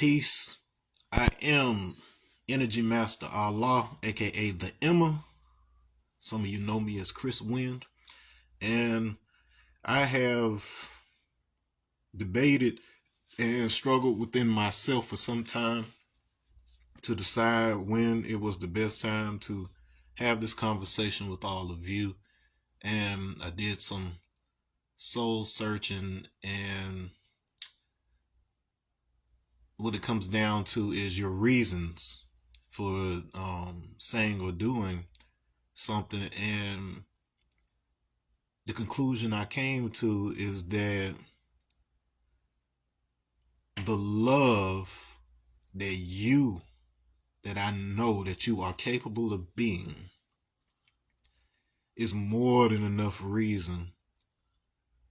Peace. I am Energy Master Allah, aka the Emma. Some of you know me as Chris Wind. And I have debated and struggled within myself for some time to decide when it was the best time to have this conversation with all of you. And I did some soul searching, and what it comes down to is your reasons for saying or doing something. And the conclusion I came to is that the love that I know that you are capable of being is more than enough reason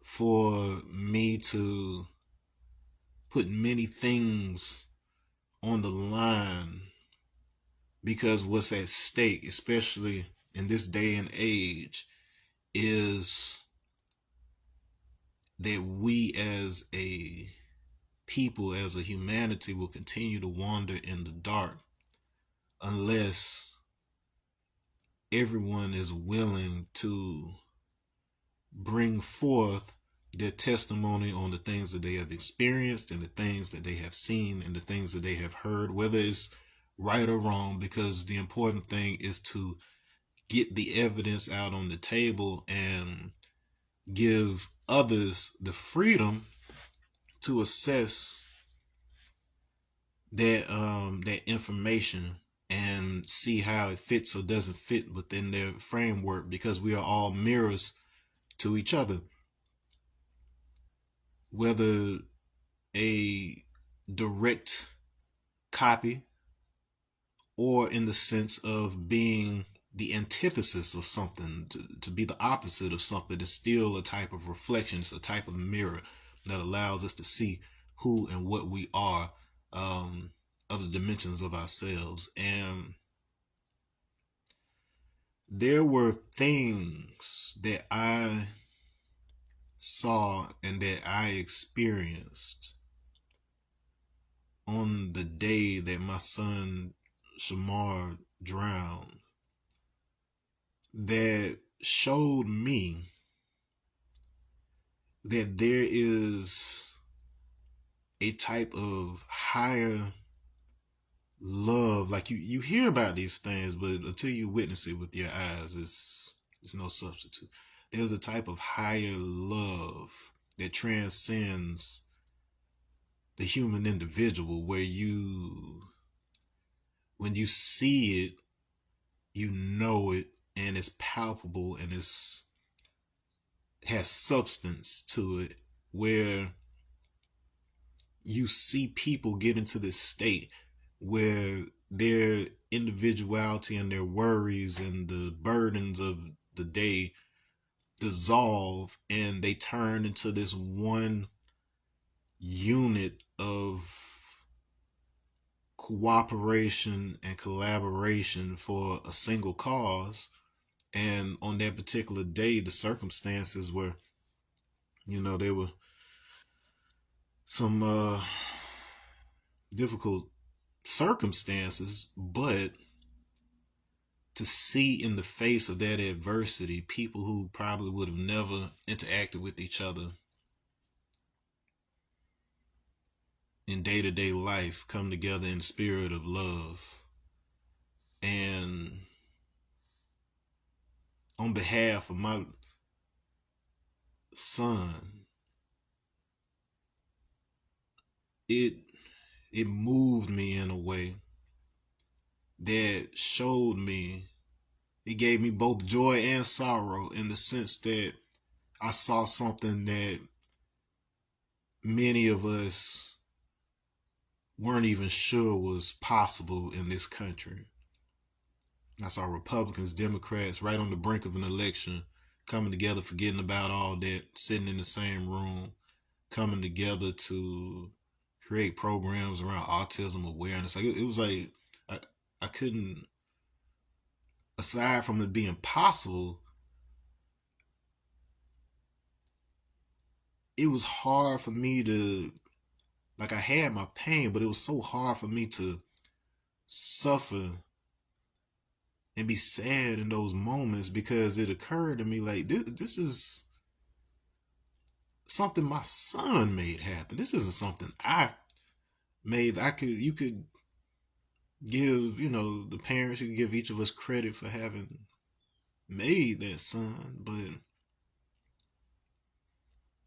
for me to put many things on the line, because what's at stake, especially in this day and age, is that we as a people, as a humanity, will continue to wander in the dark unless everyone is willing to bring forth their testimony on the things that they have experienced and the things that they have seen and the things that they have heard, whether it's right or wrong, because the important thing is to get the evidence out on the table and give others the freedom to assess that information and see how it fits or doesn't fit within their framework, because we are all mirrors to each other, whether a direct copy or in the sense of being the antithesis of something, to be the opposite of something. Is still a type of reflection. It's a type of mirror that allows us to see who and what we are, other dimensions of ourselves. And there were things that I saw and that I experienced on the day that my son Shamar drowned that showed me that there is a type of higher love. Like you hear about these things, but until you witness it with your eyes, it's no substitute. There's a type of higher love that transcends the human individual, where when you see it, you know it, and it's palpable, and has substance to it, where you see people get into this state where their individuality and their worries and the burdens of the day dissolve, and they turn into this one unit of cooperation and collaboration for a single cause. And on that particular day, the circumstances were, there were some difficult circumstances, but to see in the face of that adversity people who probably would have never interacted with each other in day-to-day life come together in the spirit of love, and on behalf of my son, it moved me in a way that showed me, it gave me both joy and sorrow, in the sense that I saw something that many of us weren't even sure was possible in this country. I saw Republicans, Democrats, right on the brink of an election, coming together, forgetting about all that, sitting in the same room, coming together to create programs around autism awareness. Like it was like I couldn't, aside from it being possible, it was hard for me to Like I had my pain, but it was so hard for me to suffer and be sad in those moments because it occurred to me like this is something my son made happen. This isn't something I made. You could give, the parents, you could give each of us credit for having made that son, but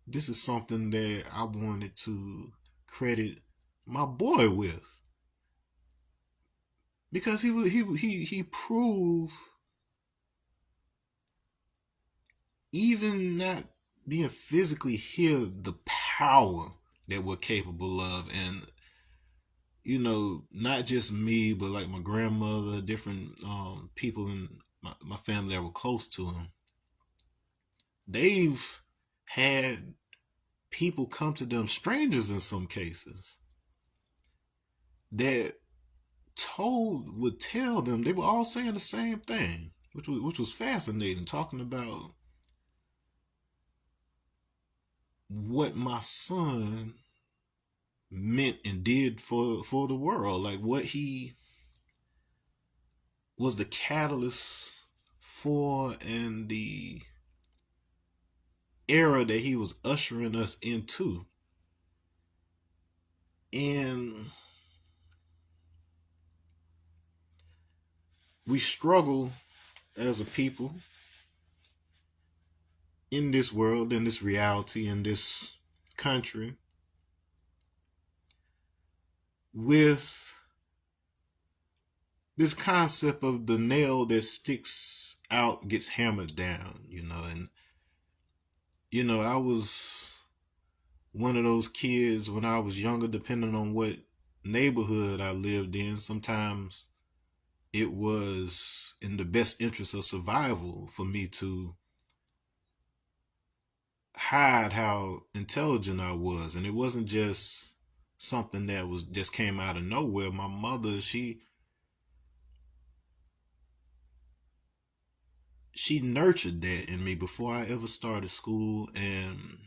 this is something that I wanted to credit my boy with because he proved, even not being physically here, the power that we're capable of. And not just me, but like my grandmother, different people in my family that were close to him, they've had people come to them, strangers in some cases, that would tell them, they were all saying the same thing, which was fascinating, talking about what my son meant and did for the world, like what he was the catalyst for, and the era that he was ushering us into. And we struggle as a people in this world, in this reality, in this country, with this concept of the nail that sticks out gets hammered down, and I was one of those kids when I was younger, depending on what neighborhood I lived in. Sometimes it was in the best interest of survival for me to hide how intelligent I was. And it wasn't just something that was just came out of nowhere. My mother, she nurtured that in me before I ever started school. And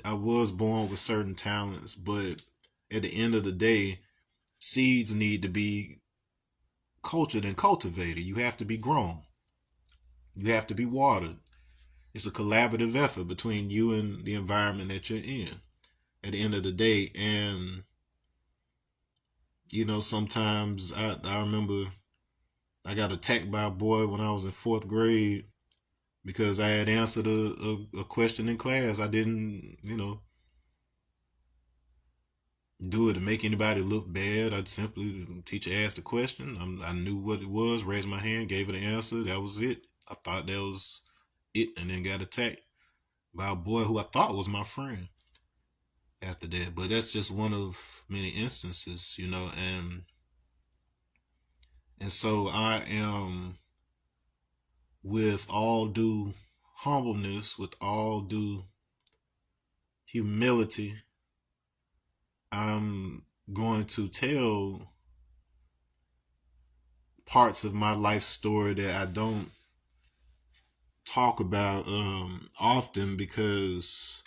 I was born with certain talents, but at the end of the day, seeds need to be cultured and cultivated. You have to be grown. You have to be watered. It's a collaborative effort between you and the environment that you're in at the end of the day. And, sometimes I remember I got attacked by a boy when I was in fourth grade because I had answered a question in class. I didn't, do it to make anybody look bad. I'd simply, teacher asked a question. I knew what it was, raised my hand, gave it an answer. That was it. I thought that was it, and then got attacked by a boy who I thought was my friend after that. But that's just one of many instances, and so I am, with all due humbleness, with all due humility, I'm going to tell parts of my life story that I don't talk about often because,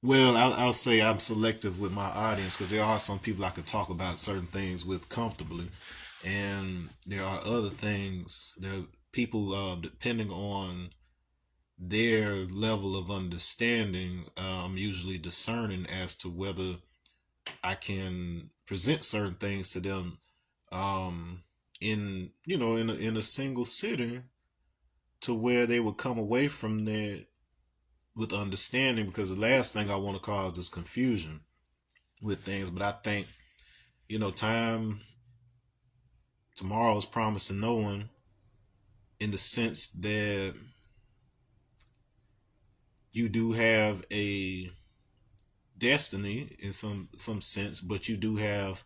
well, I'll say I'm selective with my audience because there are some people I could talk about certain things with comfortably, and there are other things that people, depending on their level of understanding, I'm usually discerning as to whether I can present certain things to them, um, in a single sitting, to where they would come away from that with understanding. Because the last thing I want to cause is confusion with things. But I think, time, tomorrow is promised to no one, in the sense that you do have a destiny in some sense, but you do have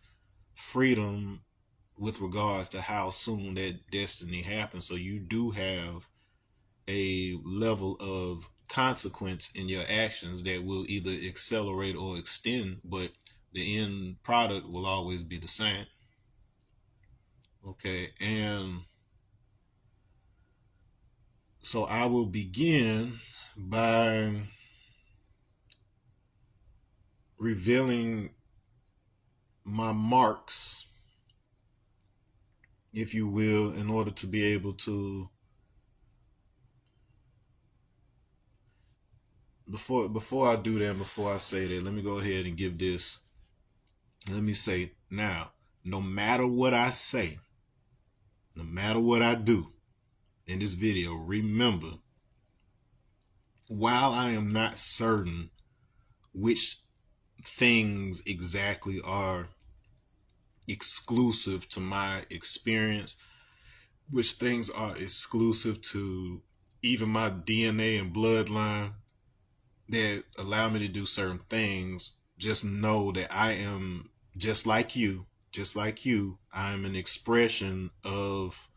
freedom with regards to how soon that destiny happens. So you do have a level of consequence in your actions that will either accelerate or extend, but the end product will always be the same. Okay, and so I will begin by revealing my marks, if you will, in order to be able to before I do that, before I say that, let me go ahead and give this. Let me say now, no matter what I say, no matter what I do in this video, remember, while I am not certain which things exactly are exclusive to my experience, which things are exclusive to even my DNA and bloodline that allow me to do certain things, just know that I am just like you, just like you. I am an expression of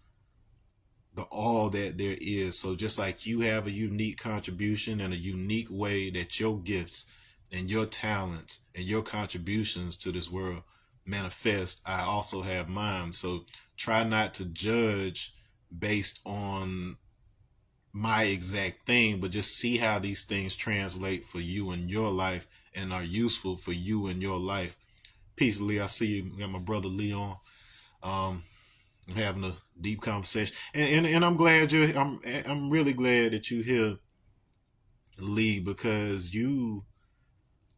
the all that there is. So just like you have a unique contribution and a unique way that your gifts and your talents and your contributions to this world manifest, I also have mine. So try not to judge based on my exact thing, but just see how these things translate for you in your life and are useful for you in your life. Peace, Lee. I see you. Got my brother Leon. Um, I'm having a deep conversation, and I'm glad I'm really glad that you here, Lee, because you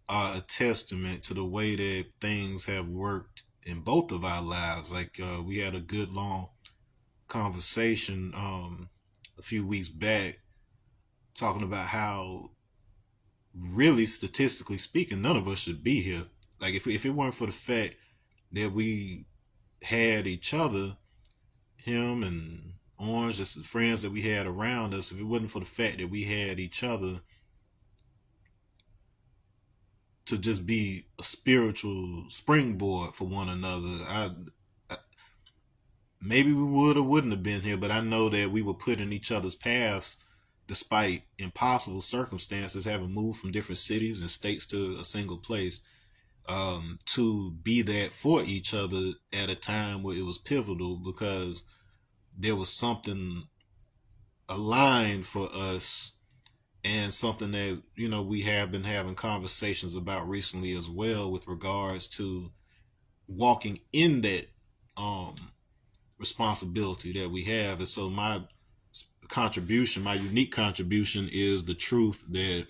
are a testament to the way that things have worked in both of our lives. Like we had a good long conversation a few weeks back talking about how really statistically speaking, none of us should be here. Like if it weren't for the fact that we had each other, him and Orange, just the friends that we had around us, if it wasn't for the fact that we had each other to just be a spiritual springboard for one another, I maybe we would or wouldn't have been here, but I know that we were put in each other's paths despite impossible circumstances, having moved from different cities and states to a single place, to be that for each other at a time where it was pivotal because there was something aligned for us and something that we have been having conversations about recently as well with regards to walking in that um responsibility that we have. And so my contribution, my unique contribution, is the truth that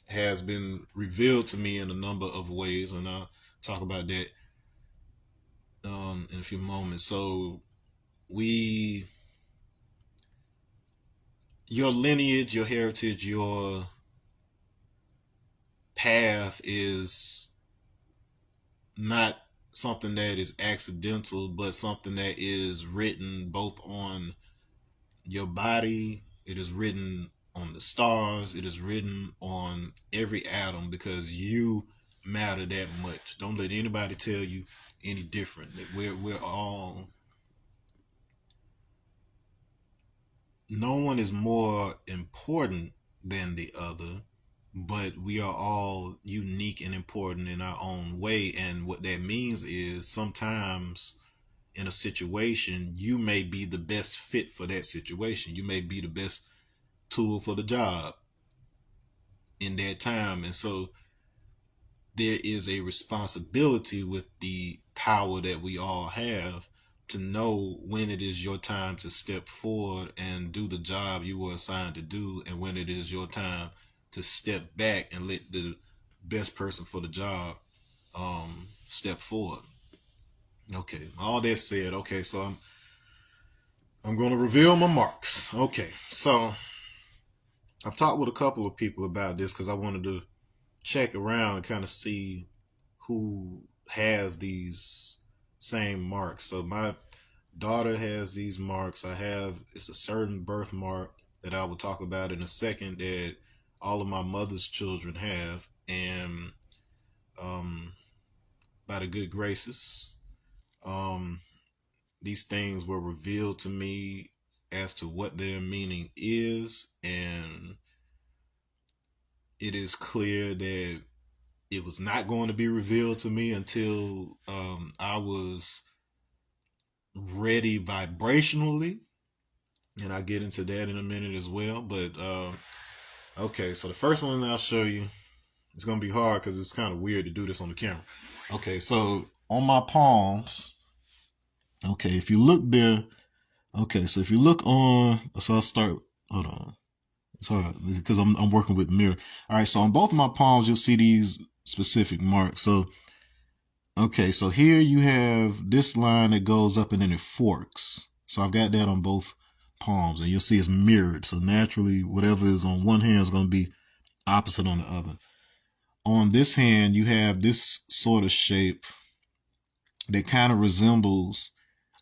has been revealed to me in a number of ways, and I'll talk about that in a few moments. So we your lineage, your heritage, your path is not something that is accidental, but something that is written both on your body, it is written on the stars, it is written on every atom, because you matter that much. Don't let anybody tell you any different. That we're all, no one is more important than the other, but we are all unique and important in our own way. And what that means is sometimes in a situation, you may be the best fit for that situation. You may be the best tool for the job in that time. And so there is a responsibility with the power that we all have to know when it is your time to step forward and do the job you were assigned to do, and when it is your time to step back and let the best person for the job step forward. Okay, all that said, okay, so I'm going to reveal my marks. Okay, so I've talked with a couple of people about this because I wanted to check around and kind of see who has these same marks. So my daughter has these marks. It's a certain birthmark that I will talk about in a second that all of my mother's children have. And by the good graces, um, these things were revealed to me as to what their meaning is. And it is clear that it was not going to be revealed to me until I was ready vibrationally, and I'll get into that in a minute as well. But okay, so the first one I'll show you It's gonna be hard because it's kind of weird to do this on the camera. Okay, so on my palms. Okay, if you look there. Okay, so if you look on, so I'll start. Hold on. It's hard because I'm working with mirror. All right, so on both of my palms, you'll see these specific marks. So okay, so here you have this line that goes up and then it forks. So I've got that on both palms, and you'll see it's mirrored. So naturally, whatever is on one hand is going to be opposite on the other. On this hand, you have this sort of shape that kind of resembles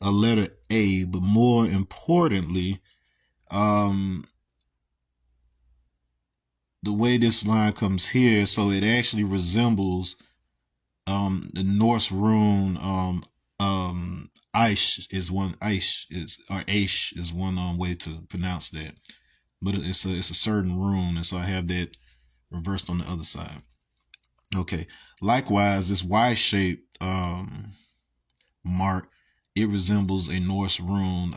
a letter A, but more importantly, um, the way this line comes here, so it actually resembles the Norse rune Aish is one Aish is or Aish is one way to pronounce that. But it's a certain rune, and so I have that reversed on the other side. Okay. Likewise, this Y shaped mark, it resembles a Norse rune.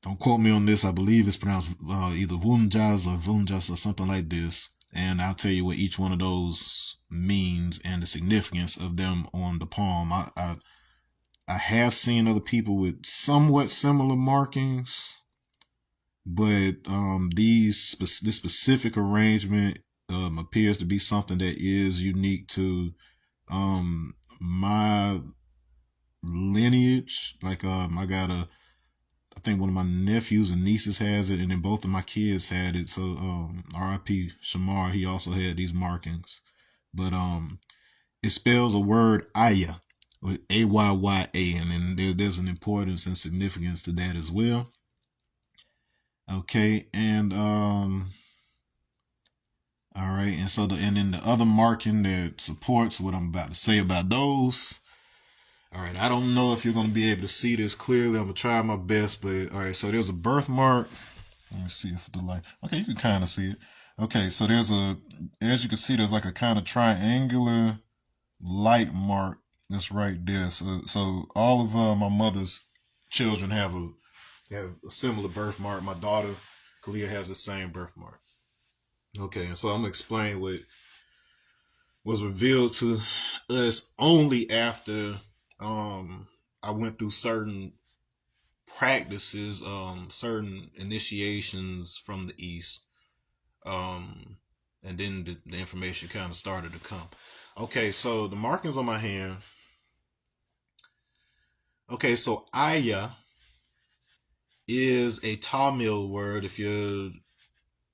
Don't quote me on this. I believe it's pronounced either Vunjas or something like this. And I'll tell you what each one of those means and the significance of them on the palm. I have seen other people with somewhat similar markings, but this specific arrangement appears to be something that is unique to my lineage. Like I think one of my nephews and nieces has it, and then both of my kids had it. So R.I.P. Shamar, he also had these markings, but it spells a word Aya with Ayya, and then there's an importance and significance to that as well. Okay, and all right, and and then the other marking that supports what I'm about to say about those. All right, I don't know if you're going to be able to see this clearly. I'm going to try my best, but all right, so there's a birthmark. Let me see if the light. Okay, you can kind of see it. Okay, so as you can see, there's like a kind of triangular light mark that's right there. So all of my mother's children have a similar birthmark. My daughter, Kalia, has the same birthmark. Okay, and so I'm going to explain what was revealed to us only after I went through certain practices, certain initiations from the East, and then the information kind of started to come. Okay, so the markings on my hand. Okay, so Aya is a Tamil word. If you're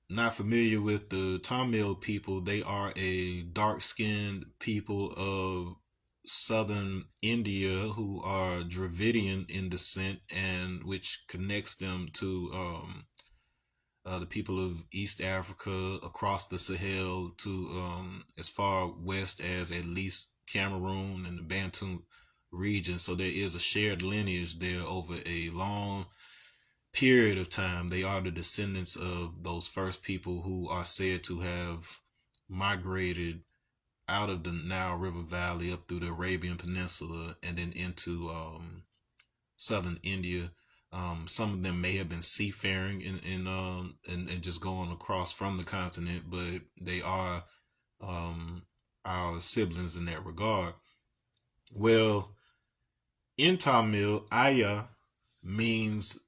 not familiar with the Tamil people, they are a dark-skinned people of southern India who are Dravidian in descent, and which connects them to the people of East Africa across the Sahel to as far west as at least Cameroon and the Bantu region. So there is a shared lineage there over a long period of time. They are the descendants of those first people who are said to have migrated out of the Nile River Valley up through the Arabian Peninsula and then into southern India. Some of them may have been seafaring and just going across from the continent, but they are our siblings in that regard. Well, in Tamil, Aya means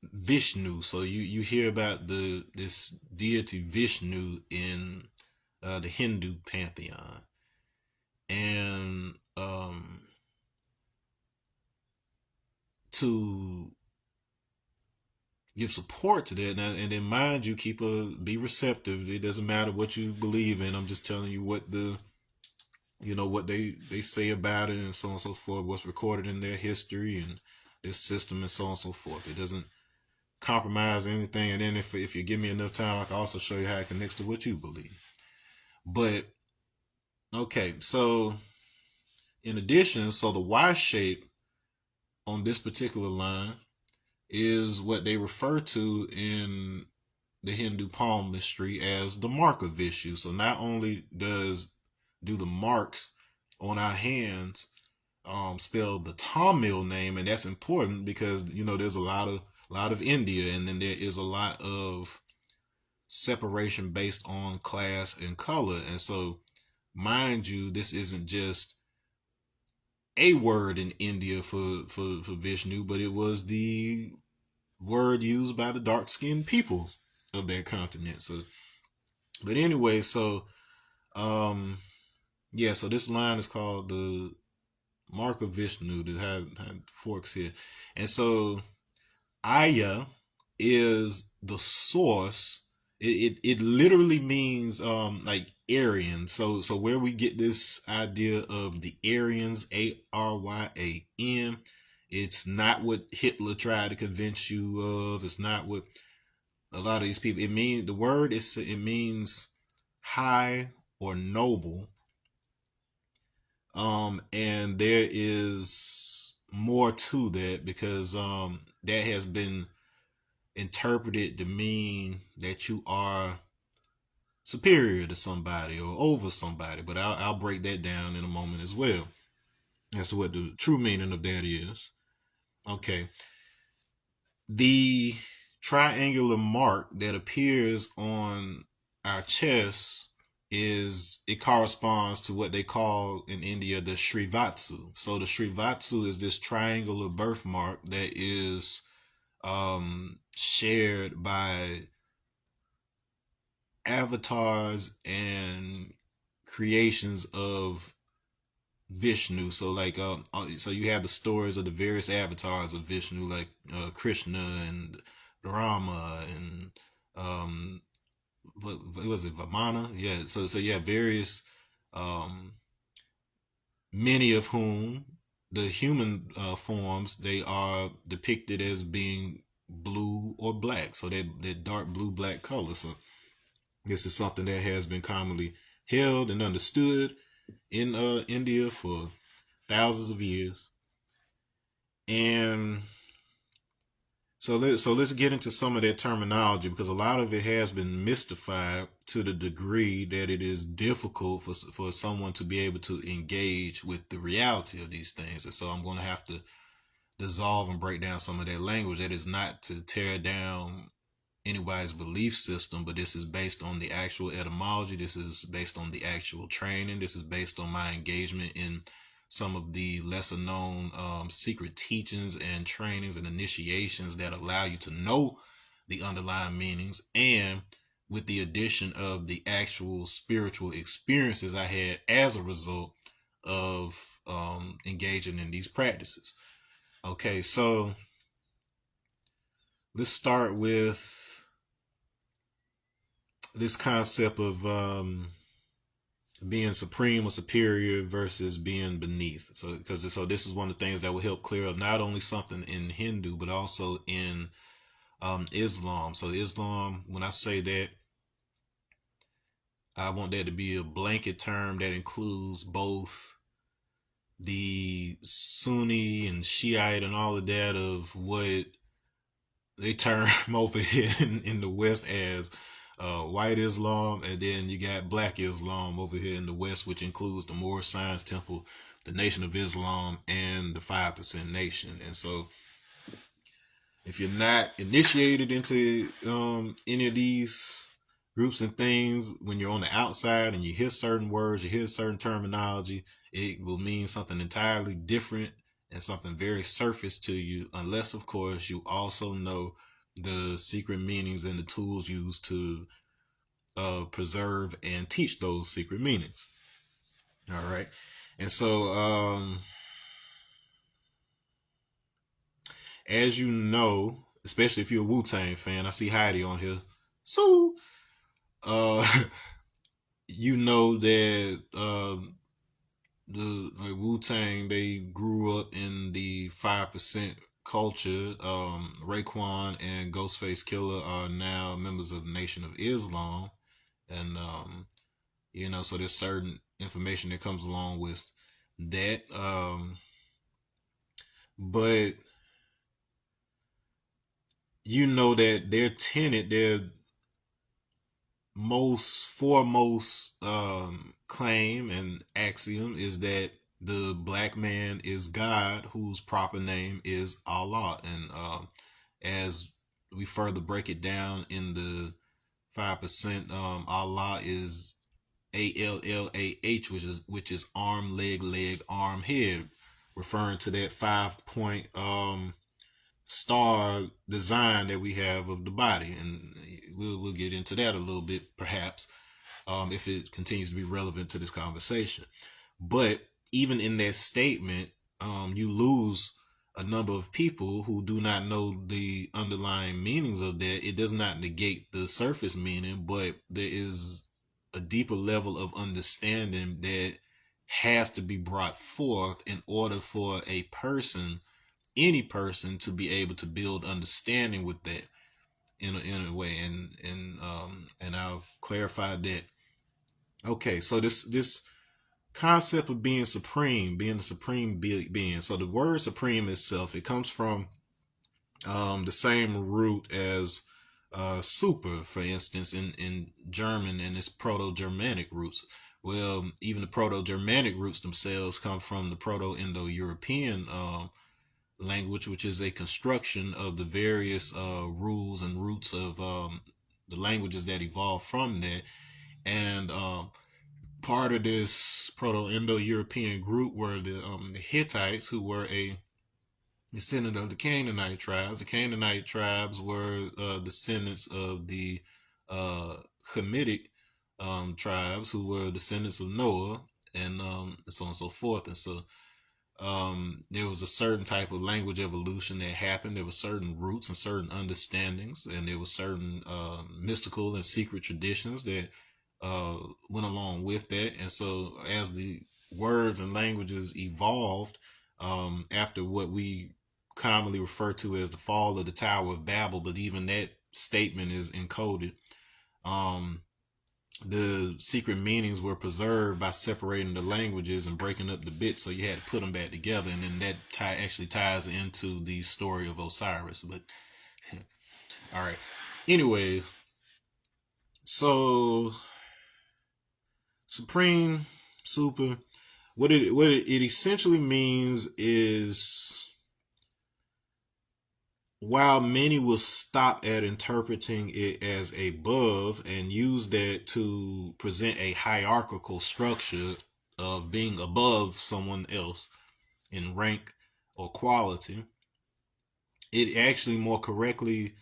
Vishnu. So you hear about this deity Vishnu in the Hindu pantheon, and to give support to that, and then mind you, be receptive. It doesn't matter what you believe in. I'm just telling you what what they say about it and so on and so forth. What's recorded in their history and their system and so on and so forth. It doesn't compromise anything. And then if you give me enough time, I can also show you how it connects to what you believe. But okay, so in addition, so the Y shape on this particular line is what they refer to in the Hindu palmistry as the mark of Vishnu. So not only do the marks on our hands spell the Tamil name, and that's important because there's a lot of India, and then there is a lot of separation based on class and color. And so, mind you, this isn't just a word in India for Vishnu, but it was the word used by the dark skinned people of that continent. So, but anyway, so um, yeah, so this line is called the Mark of Vishnu that had forks here, and so Aya is the source. It literally means like Aryan. So where we get this idea of the Aryans, Aryan, it's not what Hitler tried to convince you of. It's not what a lot of these people. It means the word is it means high or noble. And there is more to that because that has been interpreted to mean that you are superior to somebody or over somebody. But I'll break that down in a moment as well as to what the true meaning of that is. Okay. The triangular mark that appears on our chest is it corresponds to what they call in India the Srivatsu. So the Srivatsu is this triangular birthmark that is shared by avatars and creations of Vishnu. So like so you have the stories of the various avatars of Vishnu, like Krishna and Rama and um what was it, Vamana? Yeah. So you have various um many of whom the human forms they are depicted as being blue or black. So they're dark blue black color. So this is something that has been commonly held and understood in India for thousands of years. And so let's get into some of that terminology because a lot of it has been mystified to the degree that it is difficult for someone to be able to engage with the reality of these things. And so I'm going to have to dissolve and break down some of that language. That is not to tear down anybody's belief system, but this is based on the actual etymology. This is based on the actual training. This is based on my engagement in some of the lesser known secret teachings and trainings and initiations that allow you to know the underlying meanings, and with the addition of the actual spiritual experiences I had as a result of engaging in these practices. Okay, so let's start with this concept of being supreme or superior versus being beneath. So this is one of the things that will help clear up not only something in Hindu but also in Islam. So Islam, when I say that, I want that to be a blanket term that includes both the Sunni and Shiite and all of that of what they term over here in the West as white Islam, and then you got black Islam over here in the West, which includes the Moorish Science Temple, the Nation of Islam, and the 5% Nation. And so, if you're not initiated into any of these groups and things, when you're on the outside and you hear certain words, you hear certain terminology, it will mean something entirely different and something very surface to you, unless, of course, you also know the secret meanings and the tools used to preserve and teach those secret meanings. All right. And so, as you know, especially if you're a Wu-Tang fan, I see Heidi on here. So, uh, you know that the like Wu-Tang, they grew up in the 5% culture. Raekwon and Ghostface Killer are now members of the Nation of Islam, and so there's certain information that comes along with that. But you know that their tenet, their most foremost claim and axiom is that the black man is God, whose proper name is Allah. And as we further break it down in the 5%. Allah is ALLAH, which is arm, leg, arm, head, referring to that 5 point star design that we have of the body, and we'll get into that a little bit, perhaps, if it continues to be relevant to this conversation. But even in that statement, you lose a number of people who do not know the underlying meanings of that. It does not negate the surface meaning, but there is a deeper level of understanding that has to be brought forth in order for a person, any person, to be able to build understanding with that in a way. And I've clarified that. Okay, so this concept of being supreme, being the supreme being. So the word supreme itself, it comes from the same root as super, for instance, in German, and its Proto-Germanic roots. Well, even the Proto-Germanic roots themselves come from the Proto-Indo-European language, which is a construction of the various rules and roots of the languages that evolved from that. And part of this Proto-Indo-European group were the Hittites, who were a descendant of the Canaanite tribes. The Canaanite tribes were descendants of the uh, Hamitic tribes, who were descendants of Noah, and so on and so forth. And so there was a certain type of language evolution that happened. There were certain roots and certain understandings, and there were certain mystical and secret traditions that uh, went along with that. And so, as the words and languages evolved after what we commonly refer to as the fall of the Tower of Babel, but even that statement is encoded. Um, the secret meanings were preserved by separating the languages and breaking up the bits, so you had to put them back together, and then that actually ties into the story of Osiris. But all right, anyways, so supreme, super, what it essentially means is, while many will stop at interpreting it as above and use that to present a hierarchical structure of being above someone else in rank or quality, it actually more correctly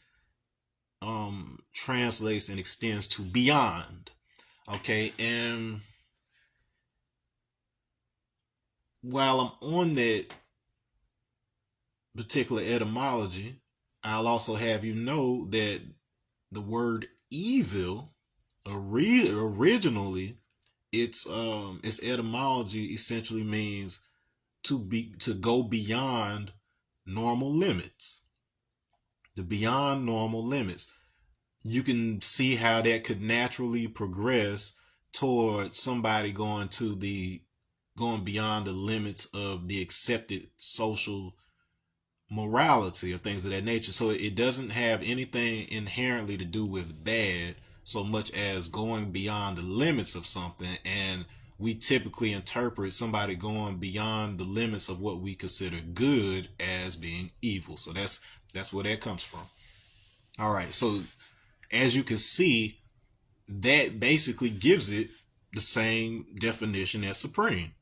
translates and extends to beyond. Okay, and while I'm on that particular etymology, I'll also have you know that the word evil originally, its etymology essentially means to go beyond normal limits. The beyond normal limits. You can see how that could naturally progress toward somebody going beyond the limits of the accepted social morality or things of that nature. So it doesn't have anything inherently to do with bad so much as going beyond the limits of something. And we typically interpret somebody going beyond the limits of what we consider good as being evil. So that's where that comes from. All right. So as you can see, that basically gives it the same definition as supreme.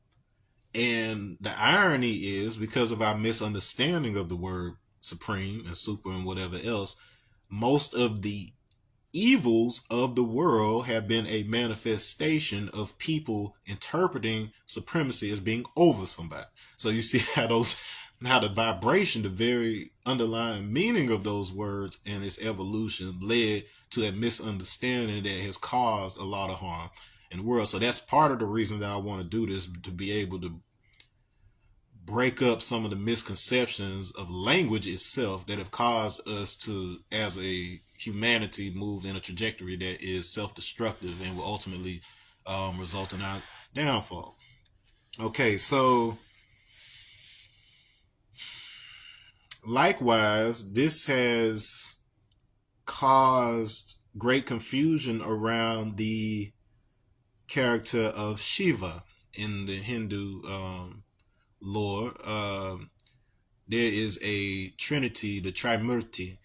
And the irony is, because of our misunderstanding of the word supreme and super and whatever else, most of the evils of the world have been a manifestation of people interpreting supremacy as being over somebody. So you see how the vibration, the very underlying meaning of those words and its evolution led to a misunderstanding that has caused a lot of harm in the world. So that's part of the reason that I want to do this, to be able to break up some of the misconceptions of language itself that have caused us to, as a humanity, move in a trajectory that is self-destructive and will ultimately result in our downfall. Okay, so likewise, this has caused great confusion around the character of Shiva in the Hindu lore. There is a trinity, the Trimurti,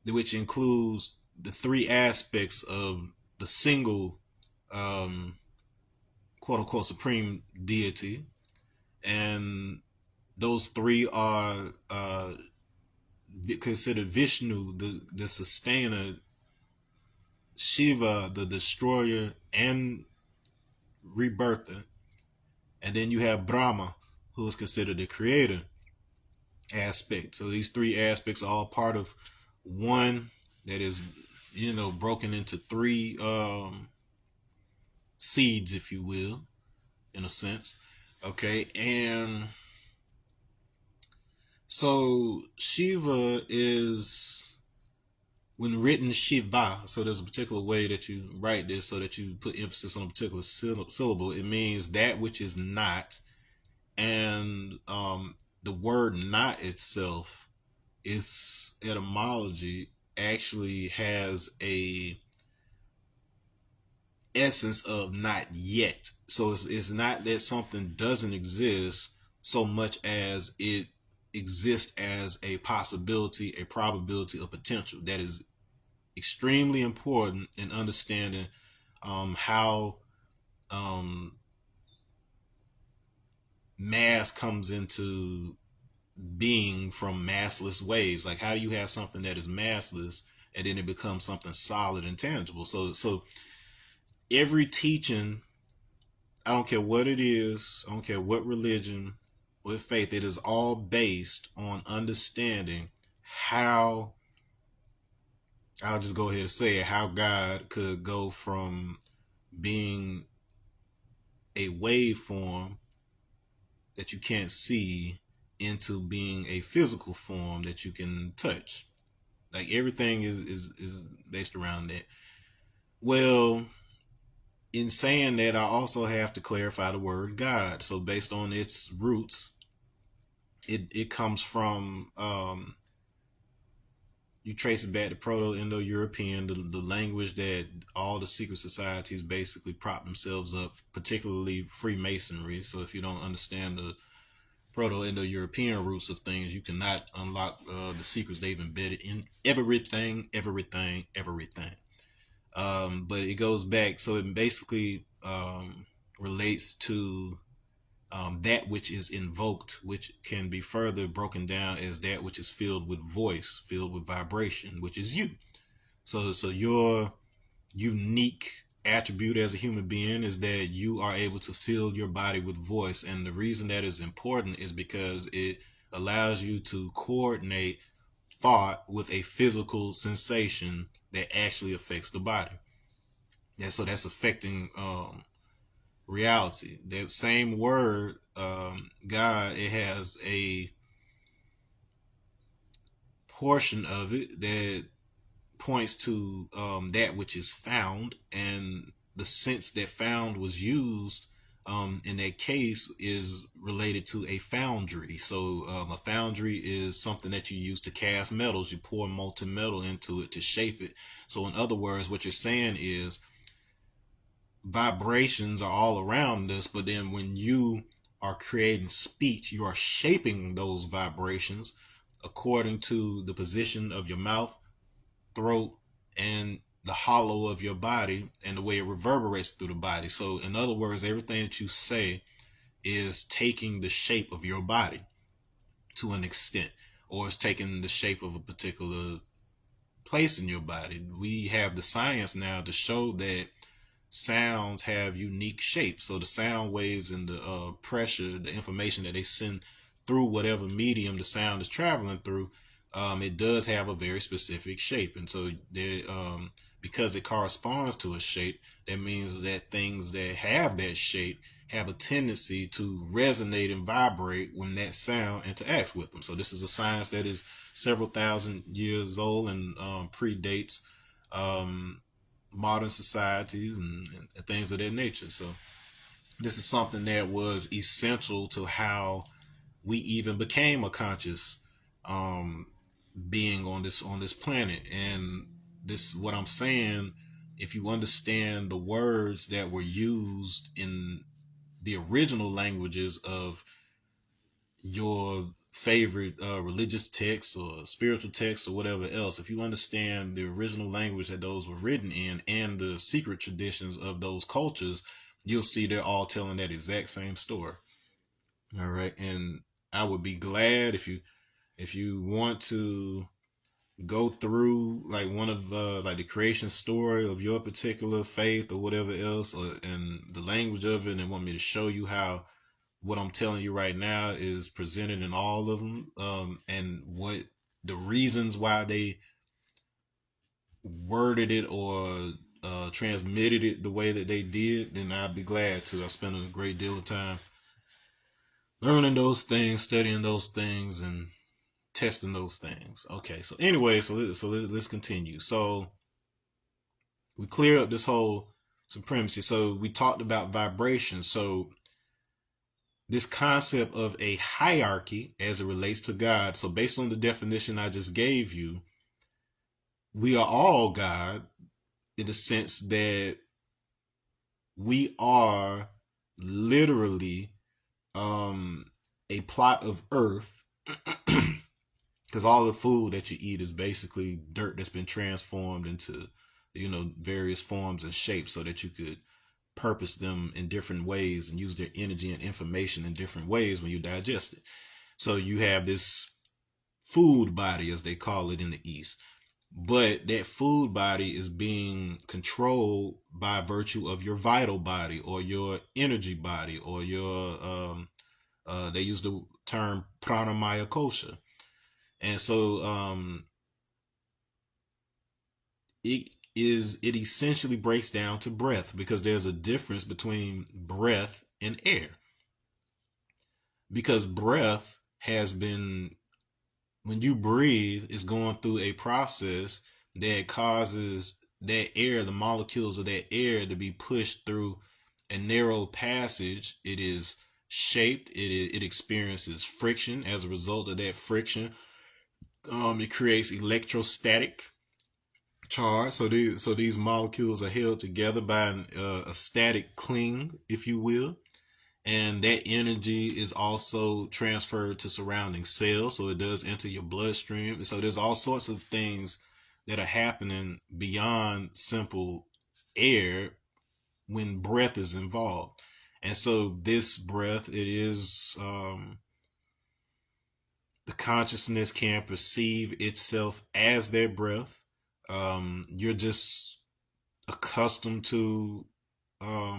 which includes the three aspects of the single um, quote unquote supreme deity, and those three are considered Vishnu, the sustainer, Shiva, the destroyer and rebirther, and then you have Brahma, who is considered the creator aspect. So these three aspects are all part of one that is, broken into three seeds, if you will, in a sense. Okay, and so Shiva is, when written, Shiva. So there's a particular way that you write this so that you put emphasis on a particular syllable. It means that which is not, and the word "not" itself, its etymology actually has a essence of not yet. So it's not that something doesn't exist so much as it exists as a possibility, a probability, a potential. That is extremely important in understanding how um, mass comes into being from massless waves. Like, how do you have something that is massless and then it becomes something solid and tangible? So every teaching, I don't care what it is, I don't care what religion, what faith, it is all based on understanding how, I'll just go ahead and say it, how God could go from being a waveform that you can't see into being a physical form that you can touch. Like, everything is based around that. Well, in saying that, I also have to clarify the word God. So based on its roots, it comes from, you trace it back to Proto-Indo-European, the language that all the secret societies basically prop themselves up, particularly Freemasonry. So if you don't understand the Proto-Indo-European roots of things, you cannot unlock the secrets they've embedded in everything, everything, everything. But it goes back, so it basically relates to that which is invoked, which can be further broken down as that which is filled with voice, filled with vibration, which is you. So your unique attribute as a human being is that you are able to fill your body with voice, and the reason that is important is because it allows you to coordinate thought with a physical sensation that actually affects the body. And so that's affecting reality. That same word, God, it has a portion of it that points to that which is found, and the sense that found was used in that case is related to a foundry. So a foundry is something that you use to cast metals. You pour molten metal into it to shape it. So in other words, what you're saying is vibrations are all around us, but then when you are creating speech, you are shaping those vibrations according to the position of your mouth, throat, and the hollow of your body, and the way it reverberates through the body. So in other words, everything that you say is taking the shape of your body to an extent, or it's taking the shape of a particular place in your body. We have the science now to show that sounds have unique shapes. So the sound waves and the pressure, the information that they send through whatever medium the sound is traveling through, it does have a very specific shape. And so there, because it corresponds to a shape, that means that things that have that shape have a tendency to resonate and vibrate when that sound interacts with them. So this is a science that is several thousand years old and predates modern societies and things of that nature. So this is something that was essential to how we even became a conscious um, being on this planet. And this, what I'm saying, if you understand the words that were used in the original languages of your favorite religious texts or spiritual texts or whatever else, if you understand the original language that those were written in and the secret traditions of those cultures, you'll see they're all telling that exact same story. All right. And I would be glad if you want to go through like one of like the creation story of your particular faith or whatever else, or and the language of it, and want me to show you how what I'm telling you right now is presented in all of them, and what the reasons why they worded it or transmitted it the way that they did, then I'd be glad to. I spent a great deal of time learning those things, studying those things, and testing those things. Okay, so anyway, let's continue. So we clear up this whole supremacy. So we talked about vibration. So this concept of a hierarchy as it relates to God. So based on the definition I just gave you, we are all God in the sense that we are literally a plot of earth, because all the food that you eat is basically dirt that's been transformed into, various forms and shapes so that you could purpose them in different ways and use their energy and information in different ways when you digest it. So you have this food body, as they call it in the East. But that food body is being controlled by virtue of your vital body or your energy body or your, they use the term pranamaya kosha. And so it essentially breaks down to breath, because there's a difference between breath and air. Because breath has been, when you breathe, it's going through a process that causes that air, the molecules of that air, to be pushed through a narrow passage. It is shaped. It experiences friction. As a result of that friction, it creates electrostatic charge. So these molecules are held together by a static cling, if you will. And that energy is also transferred to surrounding cells, so it does enter your bloodstream. So there's all sorts of things that are happening beyond simple air when breath is involved. And so this breath, it is the consciousness can perceive itself as their breath. You're just accustomed to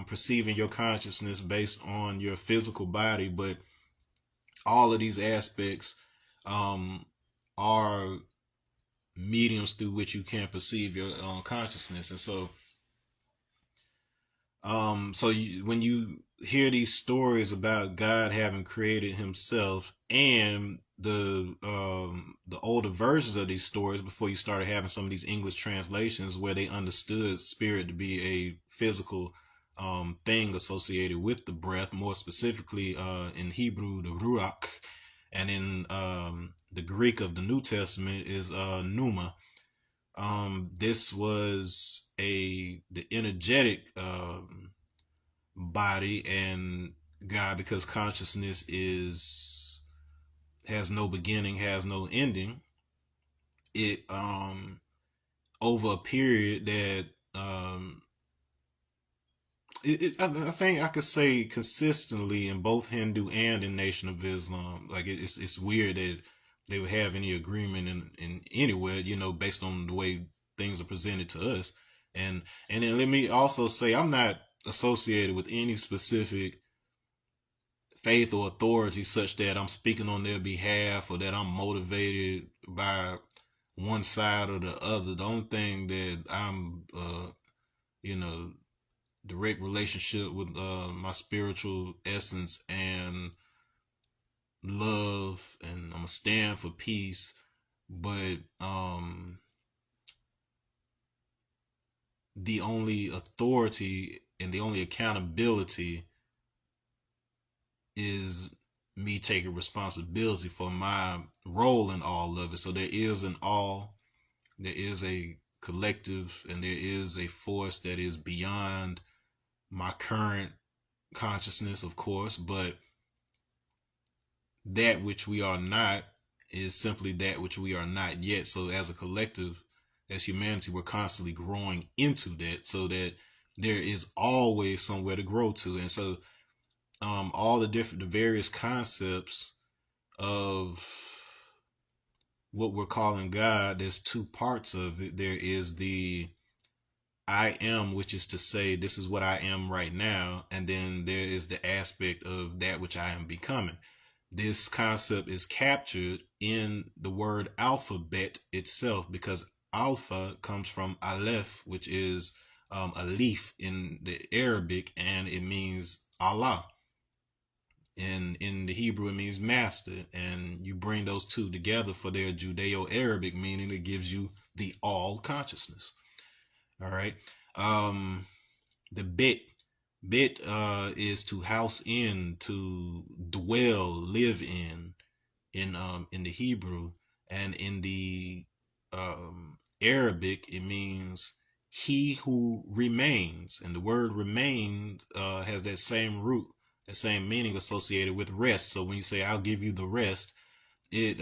perceiving your consciousness based on your physical body, but all of these aspects are mediums through which you can perceive your consciousness. And so when you hear these stories about God having created himself, and the older versions of these stories, before you started having some of these English translations where they understood spirit to be a physical thing associated with the breath, more specifically in Hebrew, the ruach, and in the Greek of the New Testament is pneuma. This was the energetic body, and God, because consciousness has no beginning, has no ending. It over a period that I think I could say consistently in both Hindu and in Nation of Islam. Like it's weird that they would have any agreement in anywhere, based on the way things are presented to us. And then let me also say, I'm not associated with any specific faith or authority such that I'm speaking on their behalf or that I'm motivated by one side or the other. The only thing that I'm, direct relationship with my spiritual essence and love, and I'm gonna stand for peace. But the only authority and the only accountability is me taking responsibility for my role in all of it. So there is an all, there is a collective, and there is a force that is beyond my current consciousness, of course, but that which we are not is simply that which we are not yet. So as a collective, as humanity, we're constantly growing into that, so that there is always somewhere to grow to. And so all the various concepts of what we're calling God, there's two parts of it. There is the I am, which is to say, this is what I am right now. And then there is the aspect of that which I am becoming. This concept is captured in the word alphabet itself, because alpha comes from aleph, which is a leaf in the Arabic, and it means Allah. And in the Hebrew, it means master. And you bring those two together for their Judeo-Arabic meaning, it gives you the all consciousness. All right. The bit is to house in, to dwell, live in the Hebrew. And in the Arabic, it means he who remains. And the word remains has that same root, that same meaning associated with rest. So when you say I'll give you the rest, it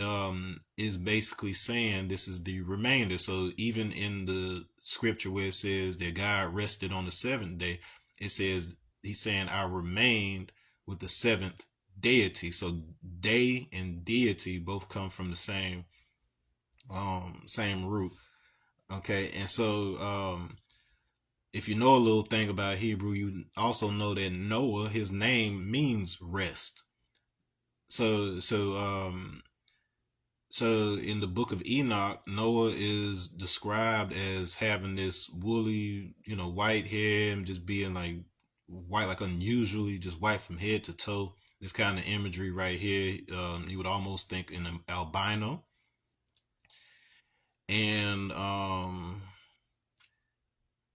is basically saying this is the remainder. So even in the scripture where it says that God rested on the seventh day, it says he's saying I remained with the seventh deity. So day and deity both come from the same root. Okay. And so if you know a little thing about Hebrew, you also know that Noah, his name means rest. So in the book of Enoch, Noah is described as having this woolly, white hair, and just being like white, like unusually just white from head to toe. This kind of imagery right here, you would almost think in an albino. And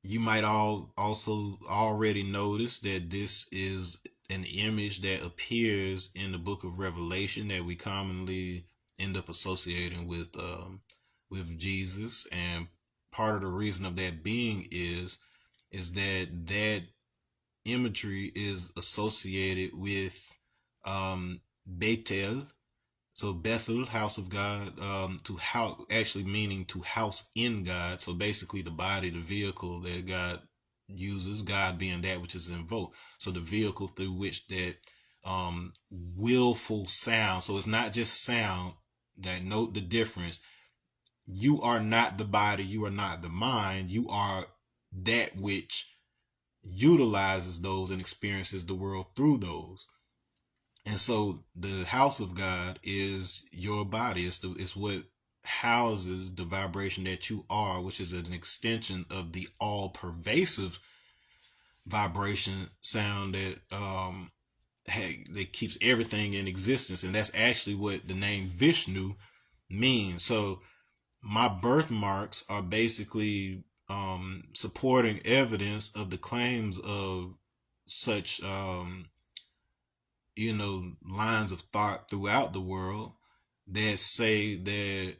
you might all also already notice that this is an image that appears in the book of Revelation that we commonly end up associating with Jesus. And part of the reason of that being is that imagery is associated with Bethel. So Bethel, house of God, to house, actually meaning to house in God. So basically the body, the vehicle that God uses, God being that which is invoked. So the vehicle through which that willful sound. So it's not just sound. That note the difference. You are not the body. You are not the mind. You are that which utilizes those and experiences the world through those. And so the house of God is your body. It's what houses the vibration that you are, which is an extension of the all pervasive vibration sound that keeps everything in existence. And that's actually what the name Vishnu means. So my birthmarks are basically supporting evidence of the claims of such lines of thought throughout the world that say that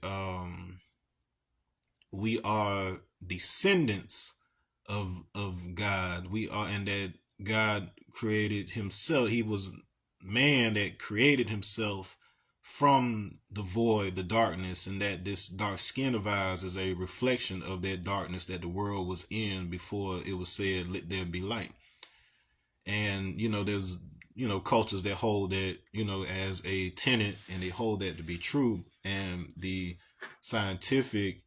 we are descendants of God. We are, and that God created himself. He was man that created himself from the void, the darkness, and that this dark skin of ours is a reflection of that darkness that the world was in before it was said, let there be light. And there's cultures that hold that as a tenet, and they hold that to be true. And the scientific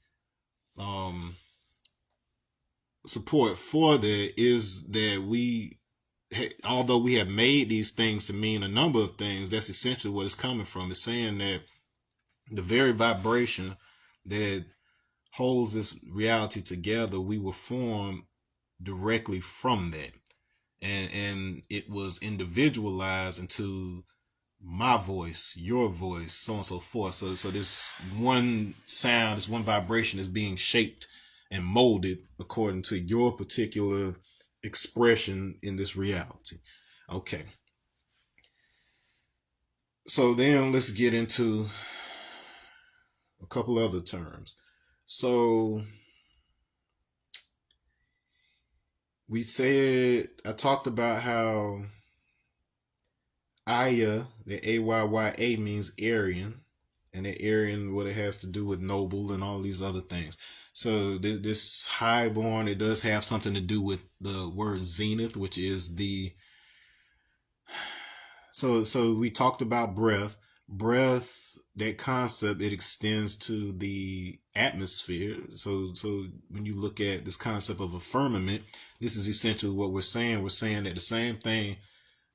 support for that is that although we have made these things to mean a number of things, that's essentially what it's coming from. It's saying that the very vibration that holds this reality together, we were formed directly from that. And it was individualized into my voice, your voice, so on and so forth. So this one sound, this one vibration is being shaped and molded according to your particular expression in this reality. Okay. So then let's get into a couple other terms. So I talked about how Aya, the Ayya means Aryan, and the Aryan, what it has to do with noble and all these other things. So this highborn, it does have something to do with the word zenith, which is the so we talked about breath. Breath, that concept, it extends to the atmosphere. So when you look at this concept of a firmament, this is essentially what we're saying. We're saying that the same thing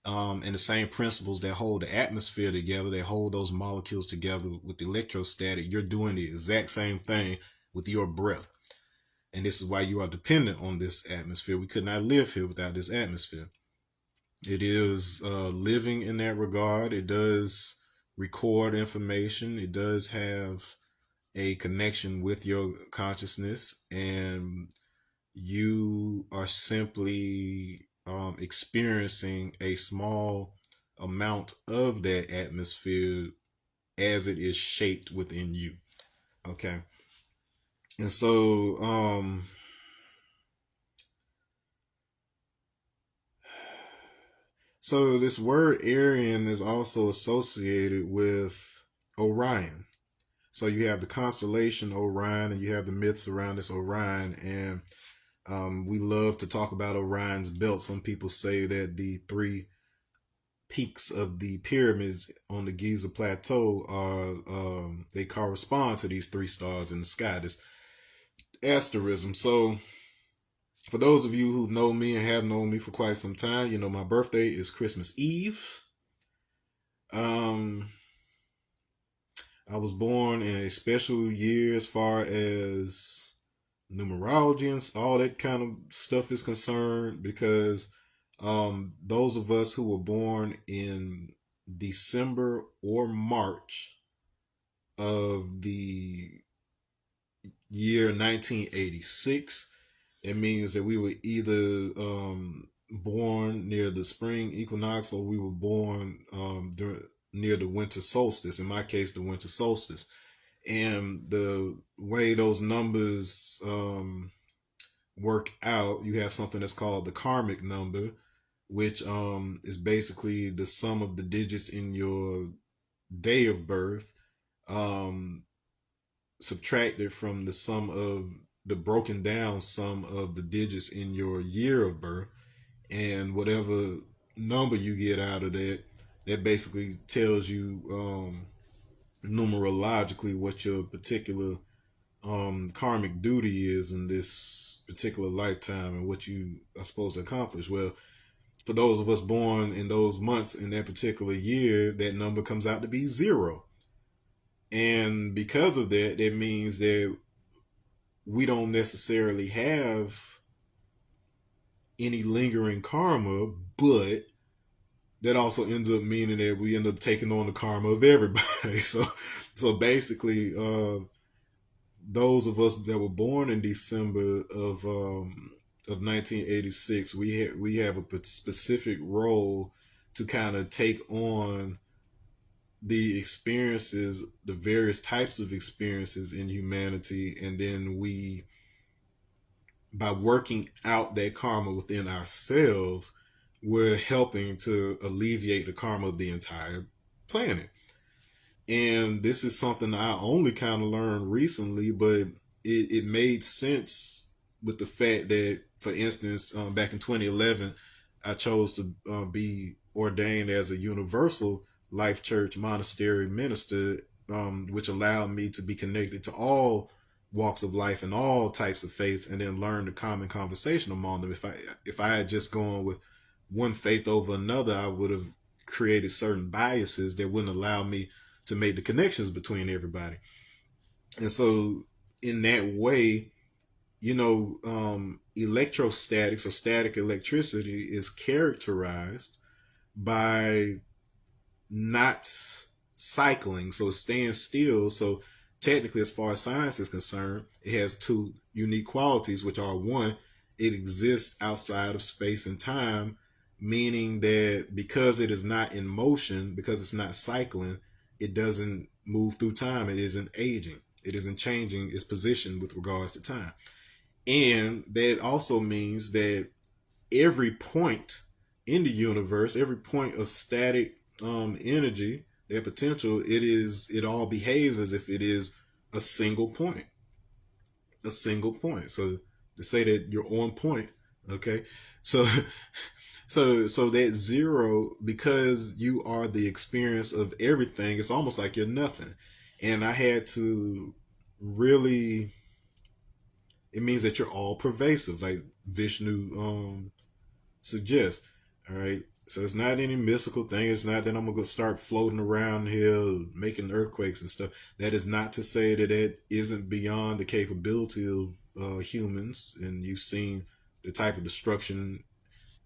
and the same principles that hold the atmosphere together, that hold those molecules together with electrostatic, you're doing the exact same thing with your breath. And this is why you are dependent on this atmosphere. We could not live here without this atmosphere. It is living in that regard. It does record information. It does have a connection with your consciousness, and you are simply experiencing a small amount of that atmosphere as it is shaped within you. Okay. And so this word Aryan is also associated with Orion. So you have the constellation Orion, and you have the myths around this Orion, and we love to talk about Orion's belt. Some people say that the three peaks of the pyramids on the Giza plateau are they correspond to these three stars in the sky, this asterism. So for those of you who know me and have known me for quite some time, you know my birthday is Christmas Eve. um I was born in a special year as far as numerology and all that kind of stuff is concerned, because those of us who were born in December or March of the year 1986, it means that we were either born near the spring equinox, or we were born near the winter solstice. In my case, the winter solstice. And the way those numbers work out, you have something that's called the karmic number, which is basically the sum of the digits in your day of birth, um, subtracted from the sum of the broken down sum of the digits in your year of birth, and whatever number you get out of that, that basically tells you numerologically what your particular karmic duty is in this particular lifetime and what you are supposed to accomplish. Well, for those of us born in those months in that particular year, that number comes out to be 0. And because of that, that means that we don't necessarily have any lingering karma, but that also ends up meaning that we end up taking on the karma of everybody. So basically, those of us that were born in December of 1986, we have a specific role to kind of take on the experiences, the various types of experiences in humanity, and then we, by working out that karma within ourselves, we're helping to alleviate the karma of the entire planet. And this is something I only kind of learned recently, but it made sense with the fact that, for instance, back in 2011, I chose to be ordained as a universal life church monastery minister, which allowed me to be connected to all walks of life and all types of faiths, and then learn the common conversation among them. If I had just gone with one faith over another, I would have created certain biases that wouldn't allow me to make the connections between everybody. And so, in that way, electrostatics or static electricity is characterized by not cycling, so it's staying still. So technically, as far as science is concerned, it has two unique qualities, which are: one, it exists outside of space and time, meaning that because it is not in motion, because it's not cycling, it doesn't move through time. It isn't aging. It isn't changing its position with regards to time. And that also means that every point in the universe, every point of static energy, that potential, it all behaves as if it is a single point, a single point. So to say that you're on point, okay, so so that zero, because you are the experience of everything, it's almost like you're nothing. And I had to really, it means that you're all pervasive, like Vishnu suggests. All right. So it's not any mystical thing. It's not that I'm gonna go start floating around here making earthquakes and stuff. That is not to say that it isn't beyond the capability of humans. And you've seen the type of destruction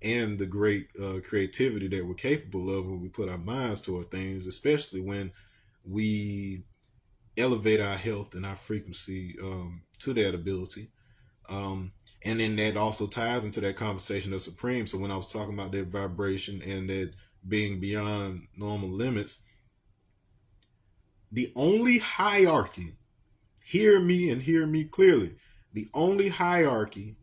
and the great creativity that we're capable of when we put our minds toward things, especially when we elevate our health and our frequency to that ability. Um, and then that also ties into that conversation of supreme. So when I was talking about that vibration and that being beyond normal limits, the only hierarchy, hear me and hear me clearly, the only hierarchy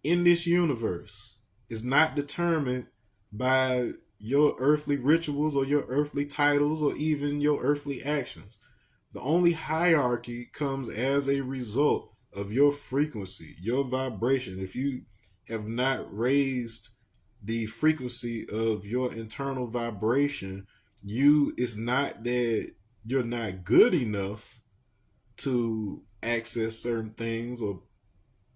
in this universe is not determined by your earthly rituals or your earthly titles or even your earthly actions. The only hierarchy comes as a result of your frequency, your vibration. If you have not raised the frequency of your internal vibration, it's not that you're not good enough to access certain things or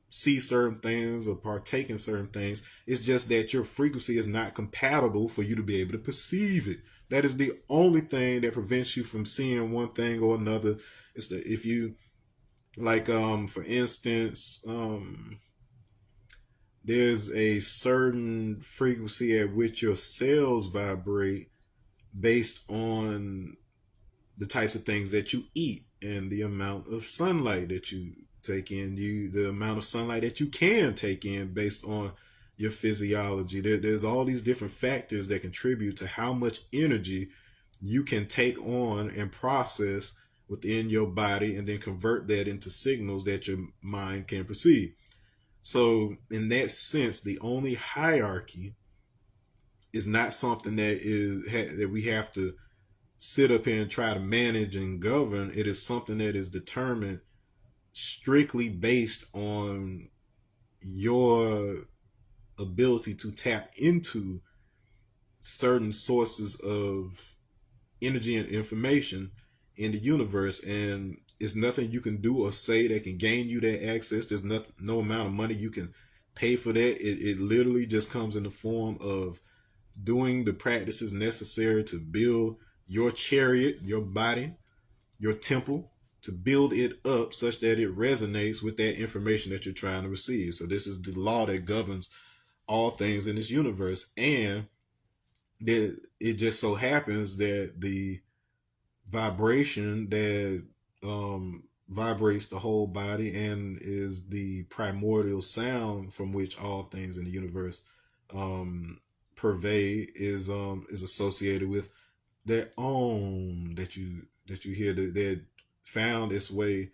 see certain things or partake in certain things. It's just that your frequency is not compatible for you to be able to perceive it. That is the only thing that prevents you from seeing one thing or another. It's that if you, like, for instance, there's a certain frequency at which your cells vibrate based on the types of things that you eat and the amount of sunlight that you take in, the amount of sunlight that you can take in based on your physiology. There's all these different factors that contribute to how much energy you can take on and process within your body and then convert that into signals that your mind can perceive. So in that sense, the only hierarchy is not something that we have to sit up here and try to manage and govern. It is something that is determined strictly based on your ability to tap into certain sources of energy and information in the universe. And it's nothing you can do or say that can gain you that access. There's no amount of money you can pay for that. It literally just comes in the form of doing the practices necessary to build your chariot, your body, your temple, to build it up such that it resonates with that information that you're trying to receive. So this is the law that governs all things in this universe. And that it just so happens that the vibration that vibrates the whole body and is the primordial sound from which all things in the universe um, pervade is associated with that that you hear that found its way